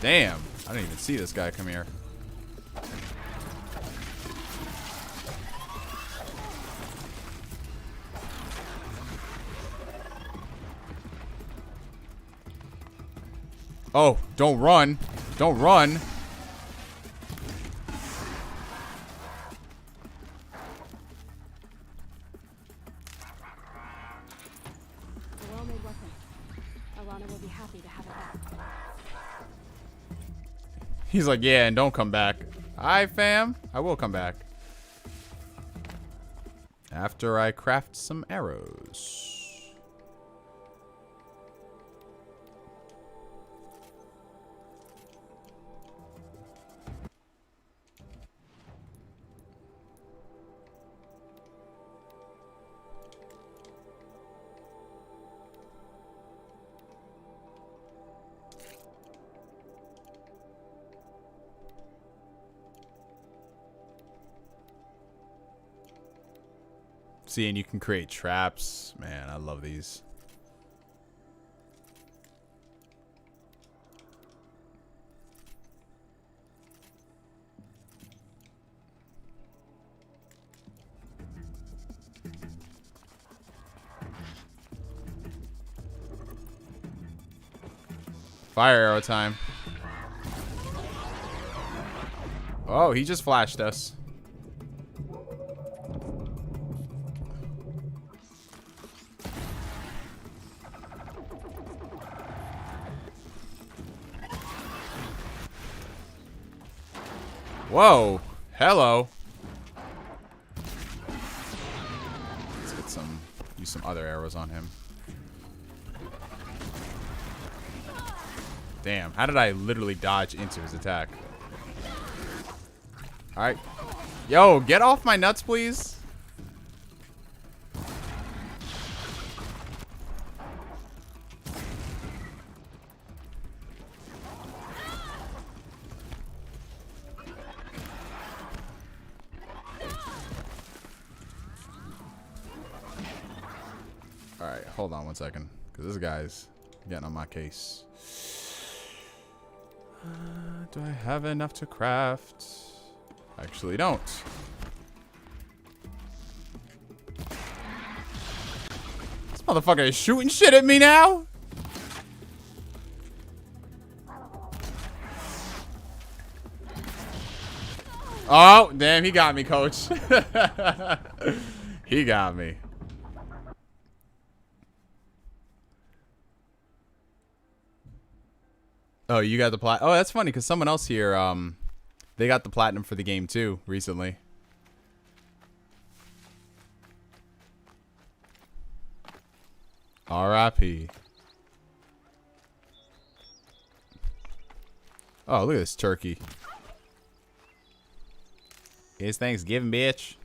Damn. I didn't even see this guy come here. Oh, don't run. Don't run. A well-made weapon. Alana will be happy to have it back. He's like, yeah, and don't come back. Hi, fam. I will come back. After I craft some arrows. See, and you can create traps. Man, I love these. Fire arrow time. Oh, he just flashed us. Whoa. Hello. Let's get some, use some other arrows on him. Damn, how did I literally dodge into his attack? Alright. Yo, get off my nuts, please. Alright, hold on one second. Because this guy's getting on my case. Do I have enough to craft? Actually don't. This motherfucker is shooting shit at me now. Oh, damn, he got me, coach. He got me. Oh, you got the plat. Oh, that's funny because someone else here, they got the platinum for the game too recently. R.I.P. Oh, look at this turkey. It's Thanksgiving, bitch.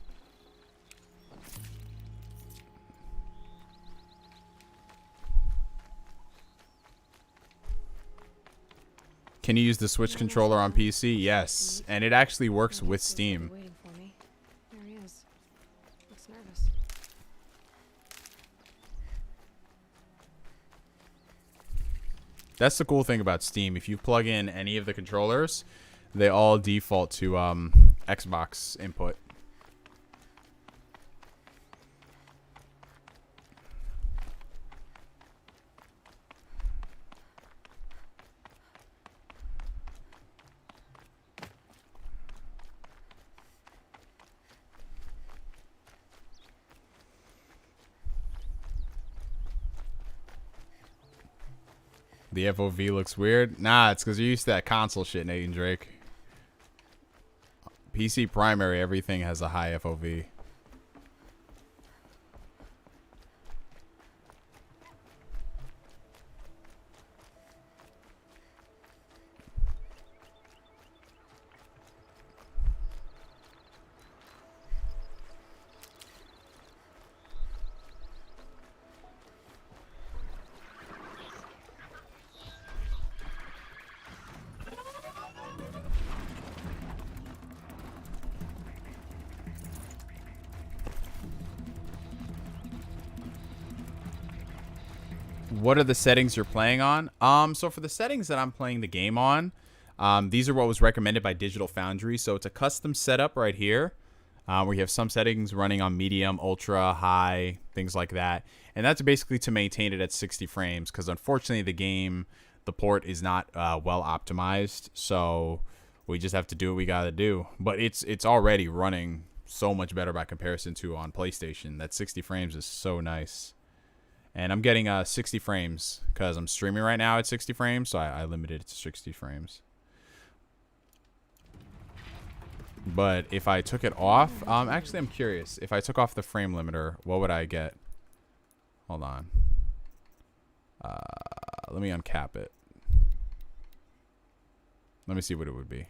Can you use the Switch controller on PC? Yes, and it actually works with Steam. Waiting for me. There he is. Looks nervous. That's the cool thing about Steam. If you plug in any of the controllers, they all default to Xbox input. The FOV looks weird. Nah, it's because you're used to that console shit, Nathan Drake. PC primary, everything has a high FOV. What are the settings you're playing on? So for the settings that I'm playing the game on, these are what was recommended by Digital Foundry. So it's a custom setup right here, where you have some settings running on medium, ultra, high, things like that. And that's basically to maintain it at 60 frames, because unfortunately the game, the port is not well optimized. So we just have to do what we gotta do. But it's already running so much better by comparison to on PlayStation. That 60 frames is so nice. And I'm getting 60 frames because I'm streaming right now at 60 frames, so I limited it to 60 frames. But if I took it off, actually I'm curious. If I took off the frame limiter, what would I get? Hold on. Let me uncap it. Let me see what it would be.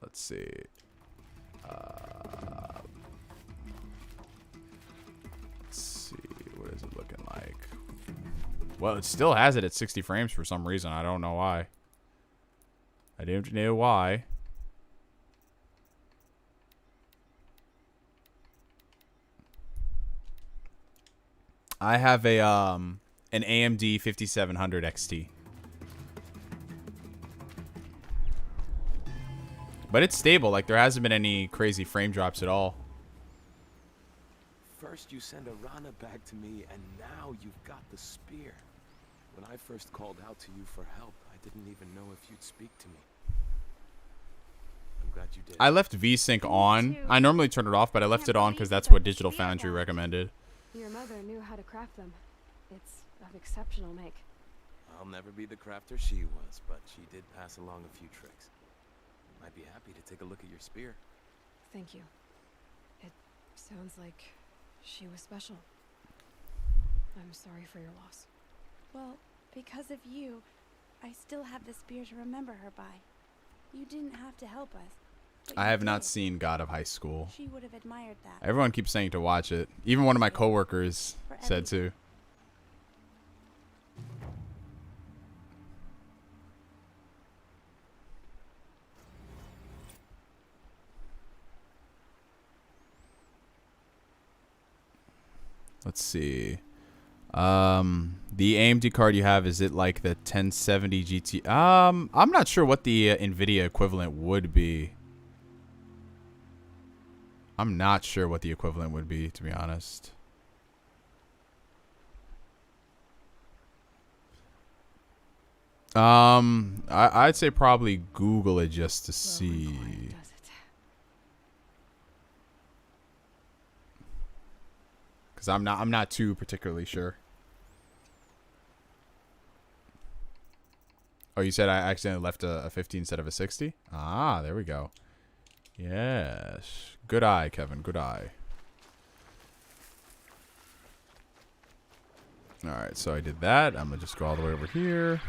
Let's see. What is it looking like? Well, it still has it at 60 frames for some reason. I don't know why. I don't know why. I have a an AMD 5700 XT. But it's stable. Like, there hasn't been any crazy frame drops at all. First you send a Rana back to me, and now you've got the spear. When I first called out to you for help, I didn't even know if you'd speak to me. I'm glad you did. I left VSync on. I normally turn it off, but I left it on because that's what Digital Foundry recommended. Your mother knew how to craft them. It's of exceptional make. I'll never be the crafter she was, but she did pass along a few tricks. I'd be happy to take a look at your spear. Thank you. It sounds like she was special. I'm sorry for your loss. Well, because of you, I still have the spear to remember her by. You didn't have to help us. But I you have not did. seen God of High School. She would have admired that. Everyone keeps saying to watch it. Even one of my coworkers For said everything. to. Let's see. The AMD card you have, is it like the 1070 GT? I'm not sure what the NVIDIA equivalent would be. I'm not sure what the equivalent would be, to be honest. I'd say probably Google it just to see. Because I'm not too particularly sure. Oh, you said I accidentally left a 50 instead of a 60? Ah, there we go. Yes. Good eye, Kevin. Good eye. Alright, so I did that. I'm going to just go all the way over here.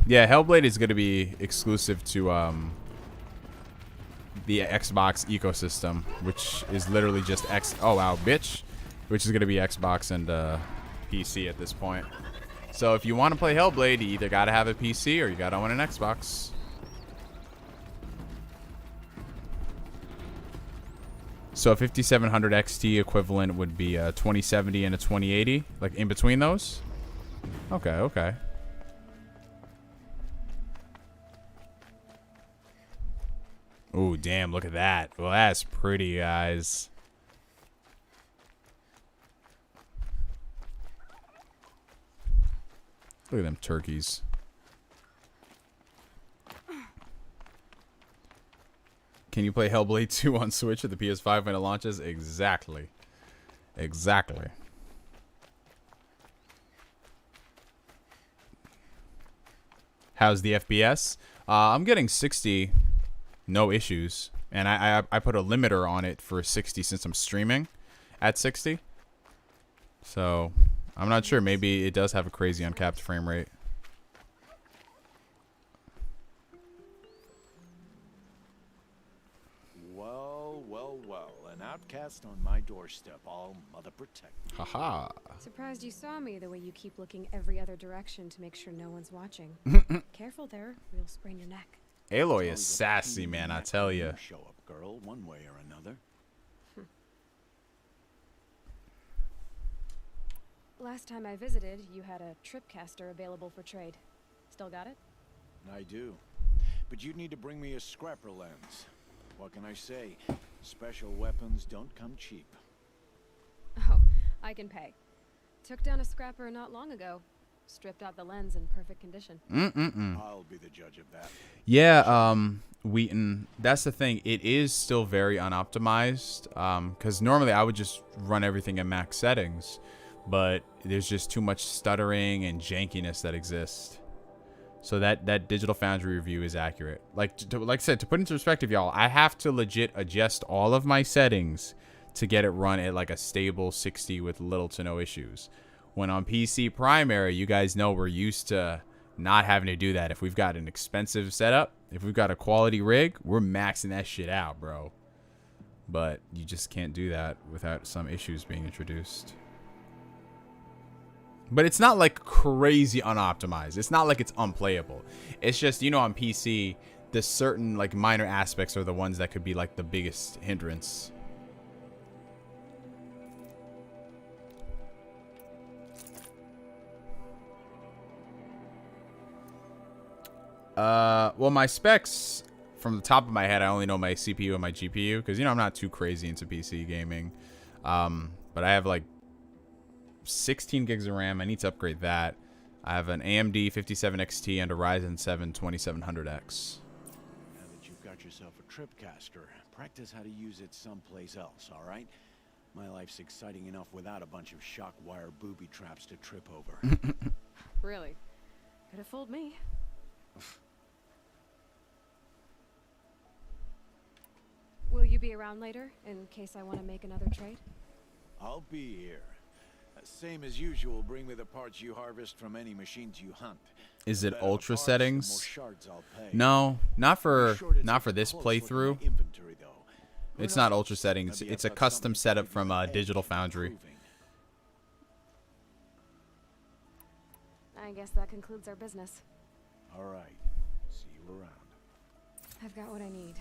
Yeah, Hellblade is going to be exclusive to the Xbox ecosystem, which is literally just oh wow, bitch, which is going to be Xbox and PC at this point. So if you want to play Hellblade, you either got to have a PC or you got to own an Xbox. So a 5700 XT equivalent would be a 2070 and a 2080, like in between those. Okay, okay. Ooh, damn, look at that. Well, that's pretty, guys. Look at them turkeys. Can you play Hellblade 2 on Switch at the PS5 when it launches? Exactly. Exactly. How's the FPS? I'm getting 60, no issues. And I put a limiter on it for 60 since I'm streaming at 60. So, I'm not sure. Maybe it does have a crazy uncapped frame rate. Well, an outcast on my doorstep, all mother protect. Haha. Surprised you saw me the way you keep looking every other direction to make sure no one's watching. Careful there, or you'll sprain your neck. Aloy is sassy, man, I tell you. Show up, girl, one way or another. Last time I visited, you had a tripcaster available for trade. Still got it? I do. But you'd need to bring me a scrapper lens. What can I say? Special weapons don't come cheap. Oh, I can pay. Took down a scrapper not long ago. Stripped out the lens in perfect condition. I'll be the judge of that. Yeah, Wheaton, that's the thing. It is still very unoptimized. Because normally I would just run everything in max settings. But there's just too much stuttering and jankiness that exists. So that Digital Foundry review is accurate. Like I said, to put into perspective, y'all, I have to legit adjust all of my settings to get it run at like a stable 60 with little to no issues. When on PC primary, you guys know we're used to not having to do that. If we've got an expensive setup, if we've got a quality rig, we're maxing that shit out, bro. But you just can't do that without some issues being introduced. But it's not like crazy unoptimized. It's not like it's unplayable. It's just, you know, on PC, the certain like minor aspects are the ones that could be like the biggest hindrance. Well, my specs, from the top of my head, I only know my CPU and my GPU because, you know, I'm not too crazy into PC gaming. But I have like 16 gigs of RAM. I need to upgrade that. I have an AMD 57XT and a Ryzen 7 2700X. Now that you've got yourself a tripcaster, practice how to use it someplace else, all right? My life's exciting enough without a bunch of shock wire booby traps to trip over. Really? Could have fooled me. Will you be around later, in case I want to make another trade? I'll be here. Same as usual, bring me the parts you harvest from any machines you hunt. Is The it better the ultra parts, the more settings? shards I'll pay. No, not Be for sure to not take for a this close look at my playthrough. inventory, though. Who It's not knows? ultra settings. Maybe It's a I've got custom something setup to from give me an Digital edge in Foundry. improving. I guess that concludes our business. All right. See you around. I've got what I need.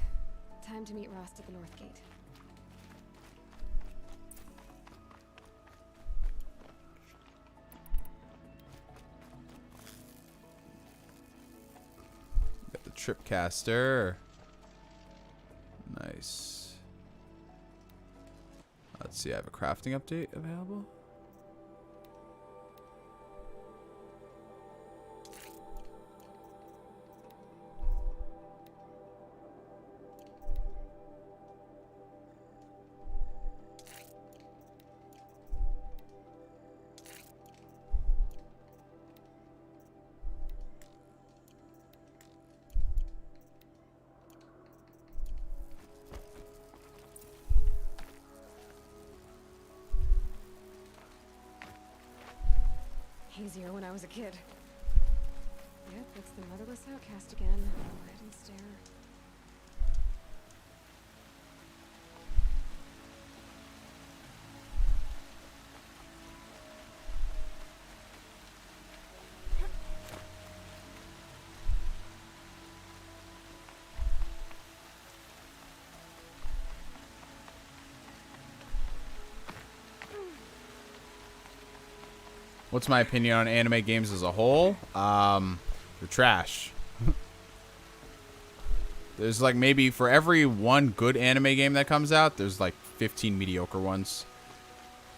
Time to meet Rost at the North Gate. Got the Tripcaster. Nice. Let's see, I have a crafting update available. Easier when I was a kid. Yep, it's the motherless outcast again. Red and stare. What's my opinion on anime games as a whole? They're trash. There's like maybe for every one good anime game that comes out, there's like 15 mediocre ones.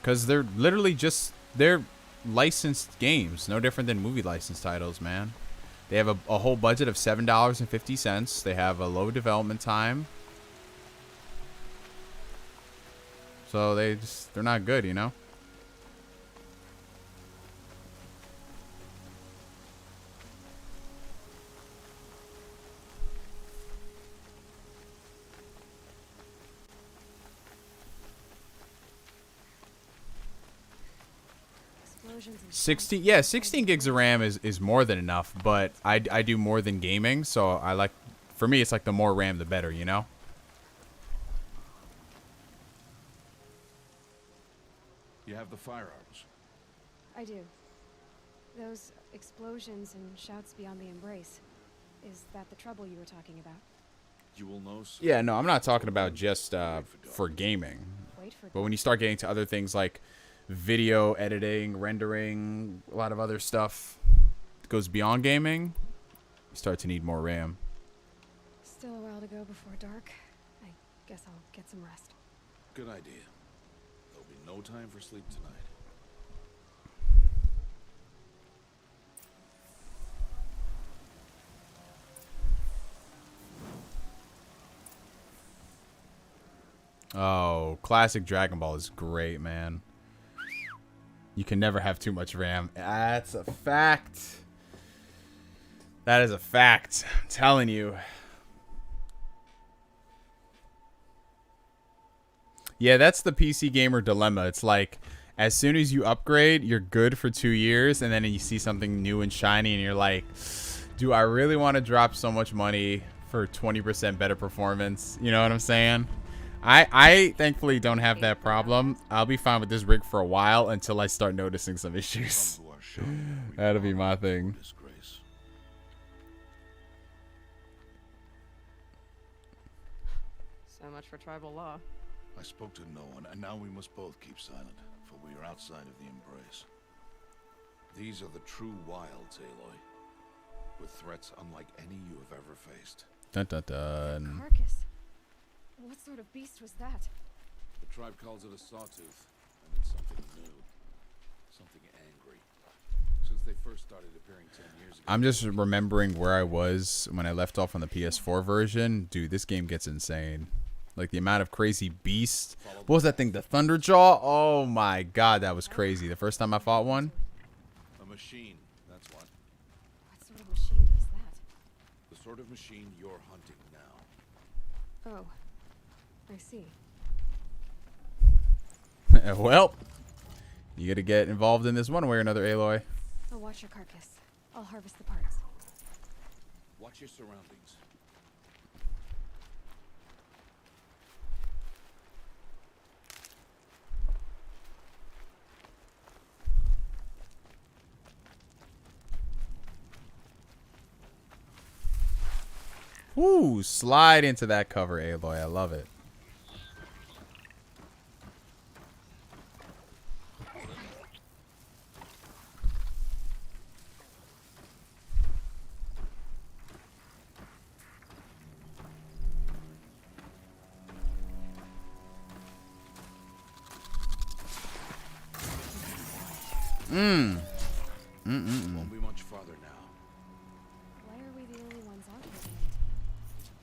Because they're literally just, they're licensed games. No different than movie license titles, man. They have a whole budget of $7.50. They have a low development time. So they're not good, you know? Explosions and 16, yeah, 16 gigs of RAM is more than enough, but I do more than gaming, so I like, for me, it's like the more RAM, the better, you know? You have the firearms. I do. Those explosions and shouts beyond the embrace. Is that the trouble you were talking about? You will know soon. Yeah, no, I'm not talking about just for gaming. Wait for But when you start getting to other things like video editing, rendering, a lot of other stuff that goes beyond gaming, you start to need more RAM. Still a while to go before dark. I guess I'll get some rest. Good idea. There'll be no time for sleep tonight. Oh, classic Dragon Ball is great, man. You can never have too much RAM. That's a fact. That is a fact. I'm telling you. Yeah, that's the PC gamer dilemma. It's like, as soon as you upgrade, you're good for 2 years, and then you see something new and shiny, and you're like, do I really want to drop so much money for 20% better performance? You know what I'm saying? I thankfully don't have that problem. I'll be fine with this rig for a while until I start noticing some issues. Come to our shop. We That'll be my promise thing. no disgrace. So much for tribal law. I spoke to no one, and now we must both keep silent, for we are outside of the embrace. These are the true wilds, Aloy, with threats unlike any you have ever faced. Dun dun dun. Carcass. What sort of beast was that? The tribe calls it a sawtooth, and it's something new, something angry. Since they first started appearing 10 years ago. I'm just remembering where I was when I left off on the PS4 version. Dude, this game gets insane. Like the amount of crazy beasts. What was that thing? The Thunderjaw? Oh my god, that was crazy. The first time I fought one. A machine, that's what. What machine you're hunting now. Oh, I see. Well, you gotta get involved in this one way or another, Aloy. I'll watch your carcass. I'll harvest the parts. Watch your surroundings. Woo! Slide into that cover, Aloy. I love it. Won't be much farther now. Why are we the only ones out here tonight?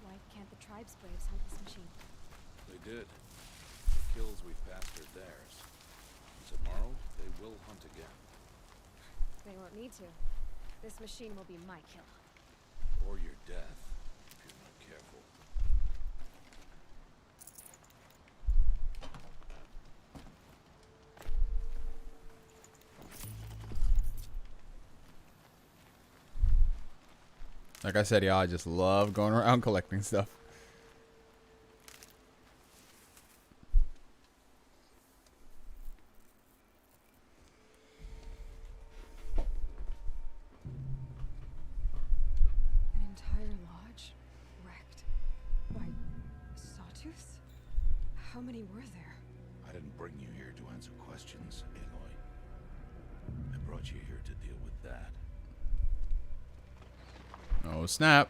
Why can't the tribe's braves hunt this machine? They did. The kills we passed are theirs. Tomorrow, they will hunt again. They won't need to. This machine will be my kill. Or your death, if you're not careful. Like I said, y'all, I just love going around collecting stuff. An entire lodge? Wrecked? By sawtooths? How many were there? I didn't bring you here to answer questions, Aloy. I brought you here to deal with that. Oh, snap.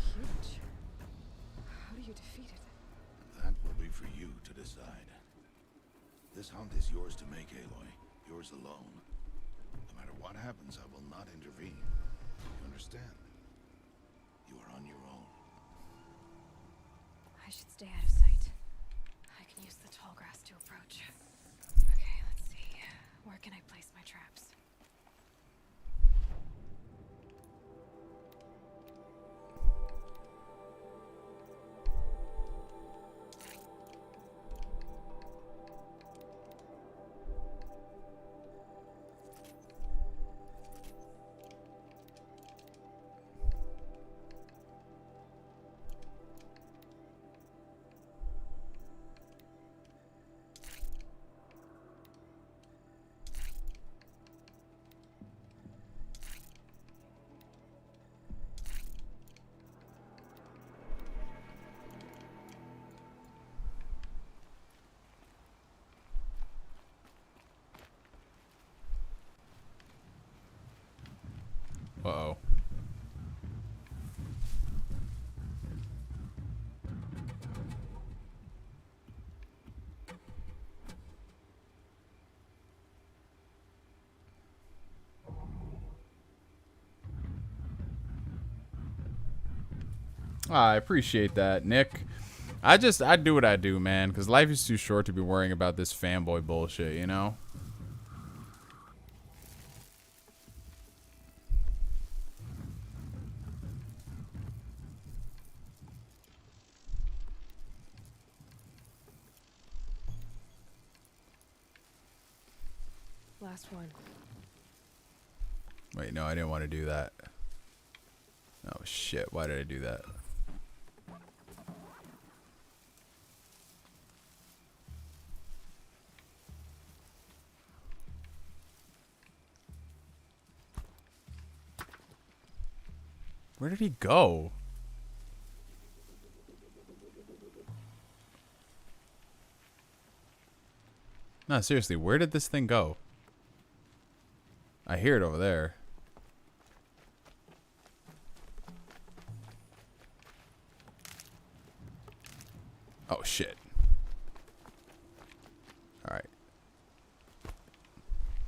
Huge. How do you defeat it? That will be for you to decide. This hunt is yours to make, Aloy. Yours alone. No matter what happens, I will not intervene. You understand? You are on your own. I should stay out of sight. I can use the tall grass to approach. Okay, let's see. Where can I place my traps? Uh-oh. I appreciate that, Nick. I do what I do, man, because life is too short to be worrying about this fanboy bullshit, you know? Last one. Wait, no, I didn't want to do that. Oh, shit. Why did I do that? Where did he go? No, seriously, where did this thing go? I hear it over there. Oh, shit. Alright.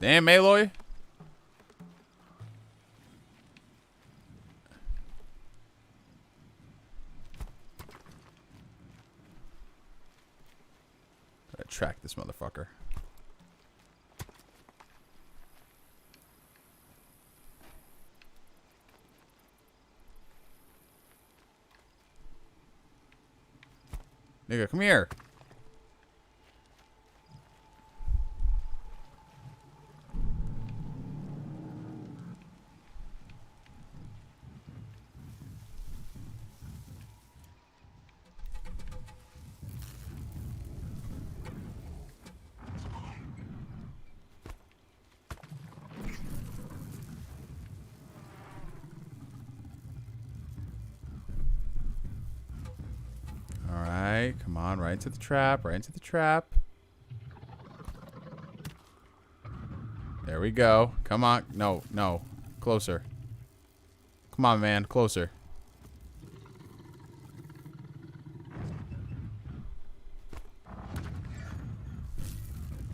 Damn, Aloy. track this motherfucker. Nigga, come here. Alright, come on, right into the trap, right into the trap. There we go. Come on. No, no. Closer. Come on, man. Closer.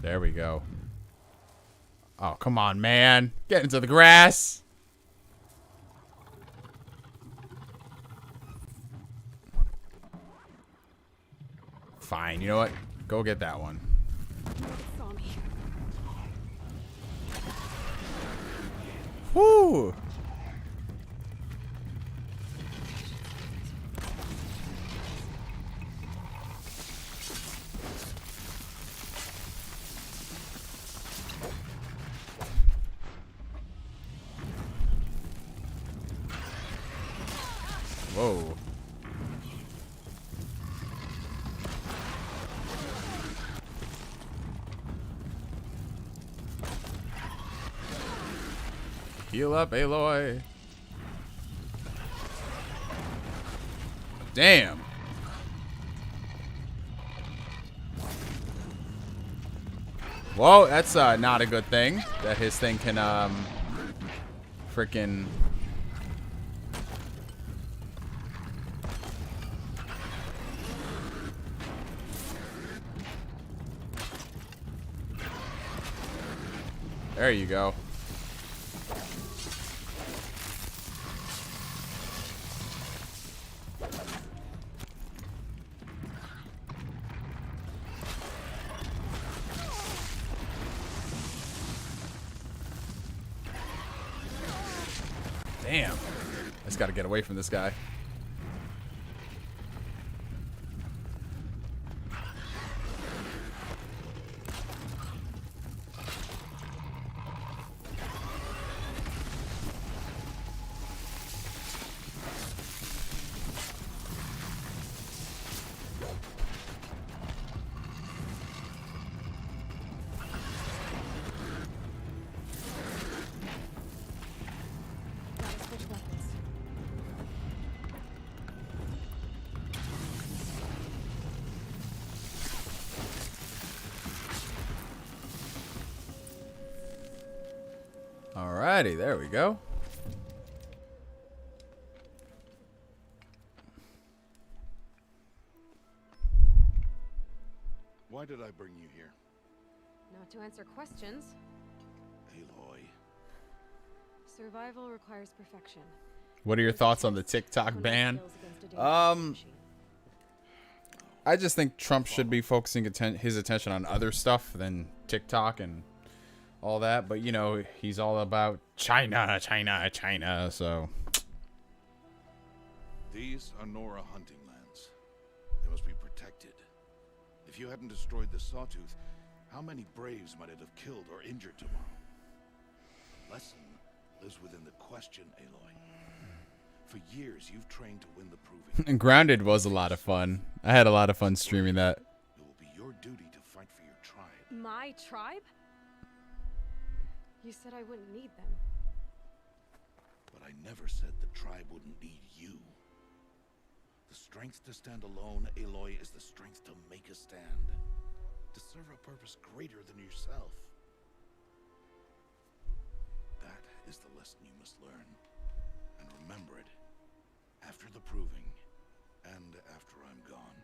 There we go. Oh, come on, man. Get into the grass. Fine. You know what? Go get that one. Woo! Whoa. Heal up, Aloy. Damn. Whoa, that's not a good thing. That his thing can frickin' there you go. Damn. I just gotta get away from this guy. Alrighty, there we go. Why did I bring you here? Not to answer questions. Aloy. Survival requires perfection. What are your thoughts on the TikTok ban? I just think Trump should be focusing his attention on other stuff than TikTok and all that. But, you know, he's all about China, China, China, so. These are Nora hunting lands. They must be protected. If you hadn't destroyed the Sawtooth, how many Braves might it have killed or injured tomorrow? The lesson lives within the question, Aloy. For years, you've trained to win the proving. And Grounded was a lot of fun. I had a lot of fun streaming that. It will be your duty to fight for your tribe. My tribe? You said I wouldn't need them. But I never said the tribe wouldn't need you. The strength to stand alone, Aloy, is the strength to make a stand. To serve a purpose greater than yourself. That is the lesson you must learn. And remember it after the proving and after I'm gone.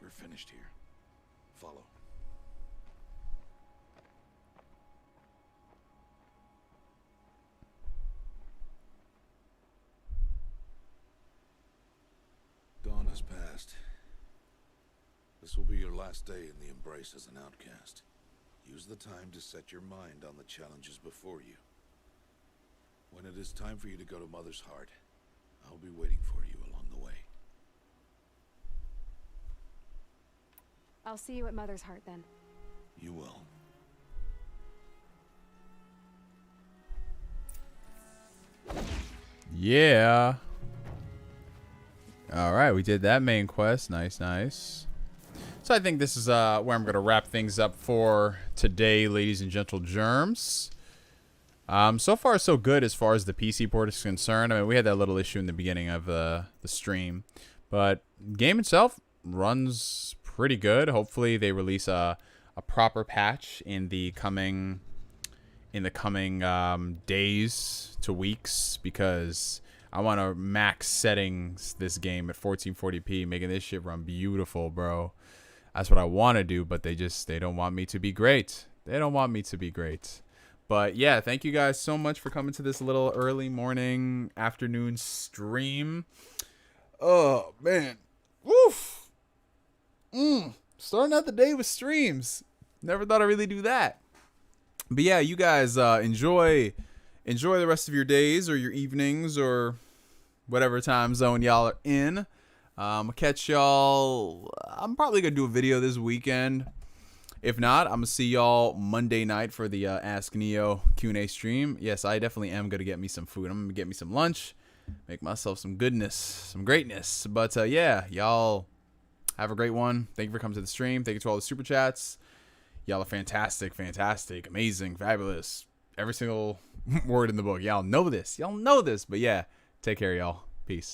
We're finished here. Follow. has passed. This will be your last day in the Embrace as an outcast. Use the time to set your mind on the challenges before you. When it is time for you to go to Mother's Heart, I'll be waiting for you along the way. I'll see you at Mother's Heart then. You will. Yeah. All right, we did that main quest. Nice, nice. So I think this is where I'm going to wrap things up for today, ladies and gentle germs. So far, so good as far as the PC port is concerned. I mean, we had that little issue in the beginning of the stream. But game itself runs pretty good. Hopefully, they release a proper patch in the coming days to weeks, because I want to max settings this game at 1440p, making this shit run beautiful, bro. That's what I want to do, but they don't want me to be great. They don't want me to be great. But yeah, thank you guys so much for coming to this little early morning, afternoon stream. Oh, man. Woof. Starting out the day with streams. Never thought I'd really do that. But yeah, you guys enjoy the rest of your days or your evenings or whatever time zone y'all are in. I'll catch y'all. I'm probably going to do a video this weekend. If not, I'm going to see y'all Monday night for the Ask Neo Q&A stream. Yes, I definitely am going to get me some food. I'm going to get me some lunch, make myself some goodness, some greatness. But yeah, y'all have a great one. Thank you for coming to the stream. Thank you to all the super chats. Y'all are fantastic, fantastic, amazing, fabulous. Every single word in the book. Y'all know this. Y'all know this. But yeah, take care, y'all. Peace.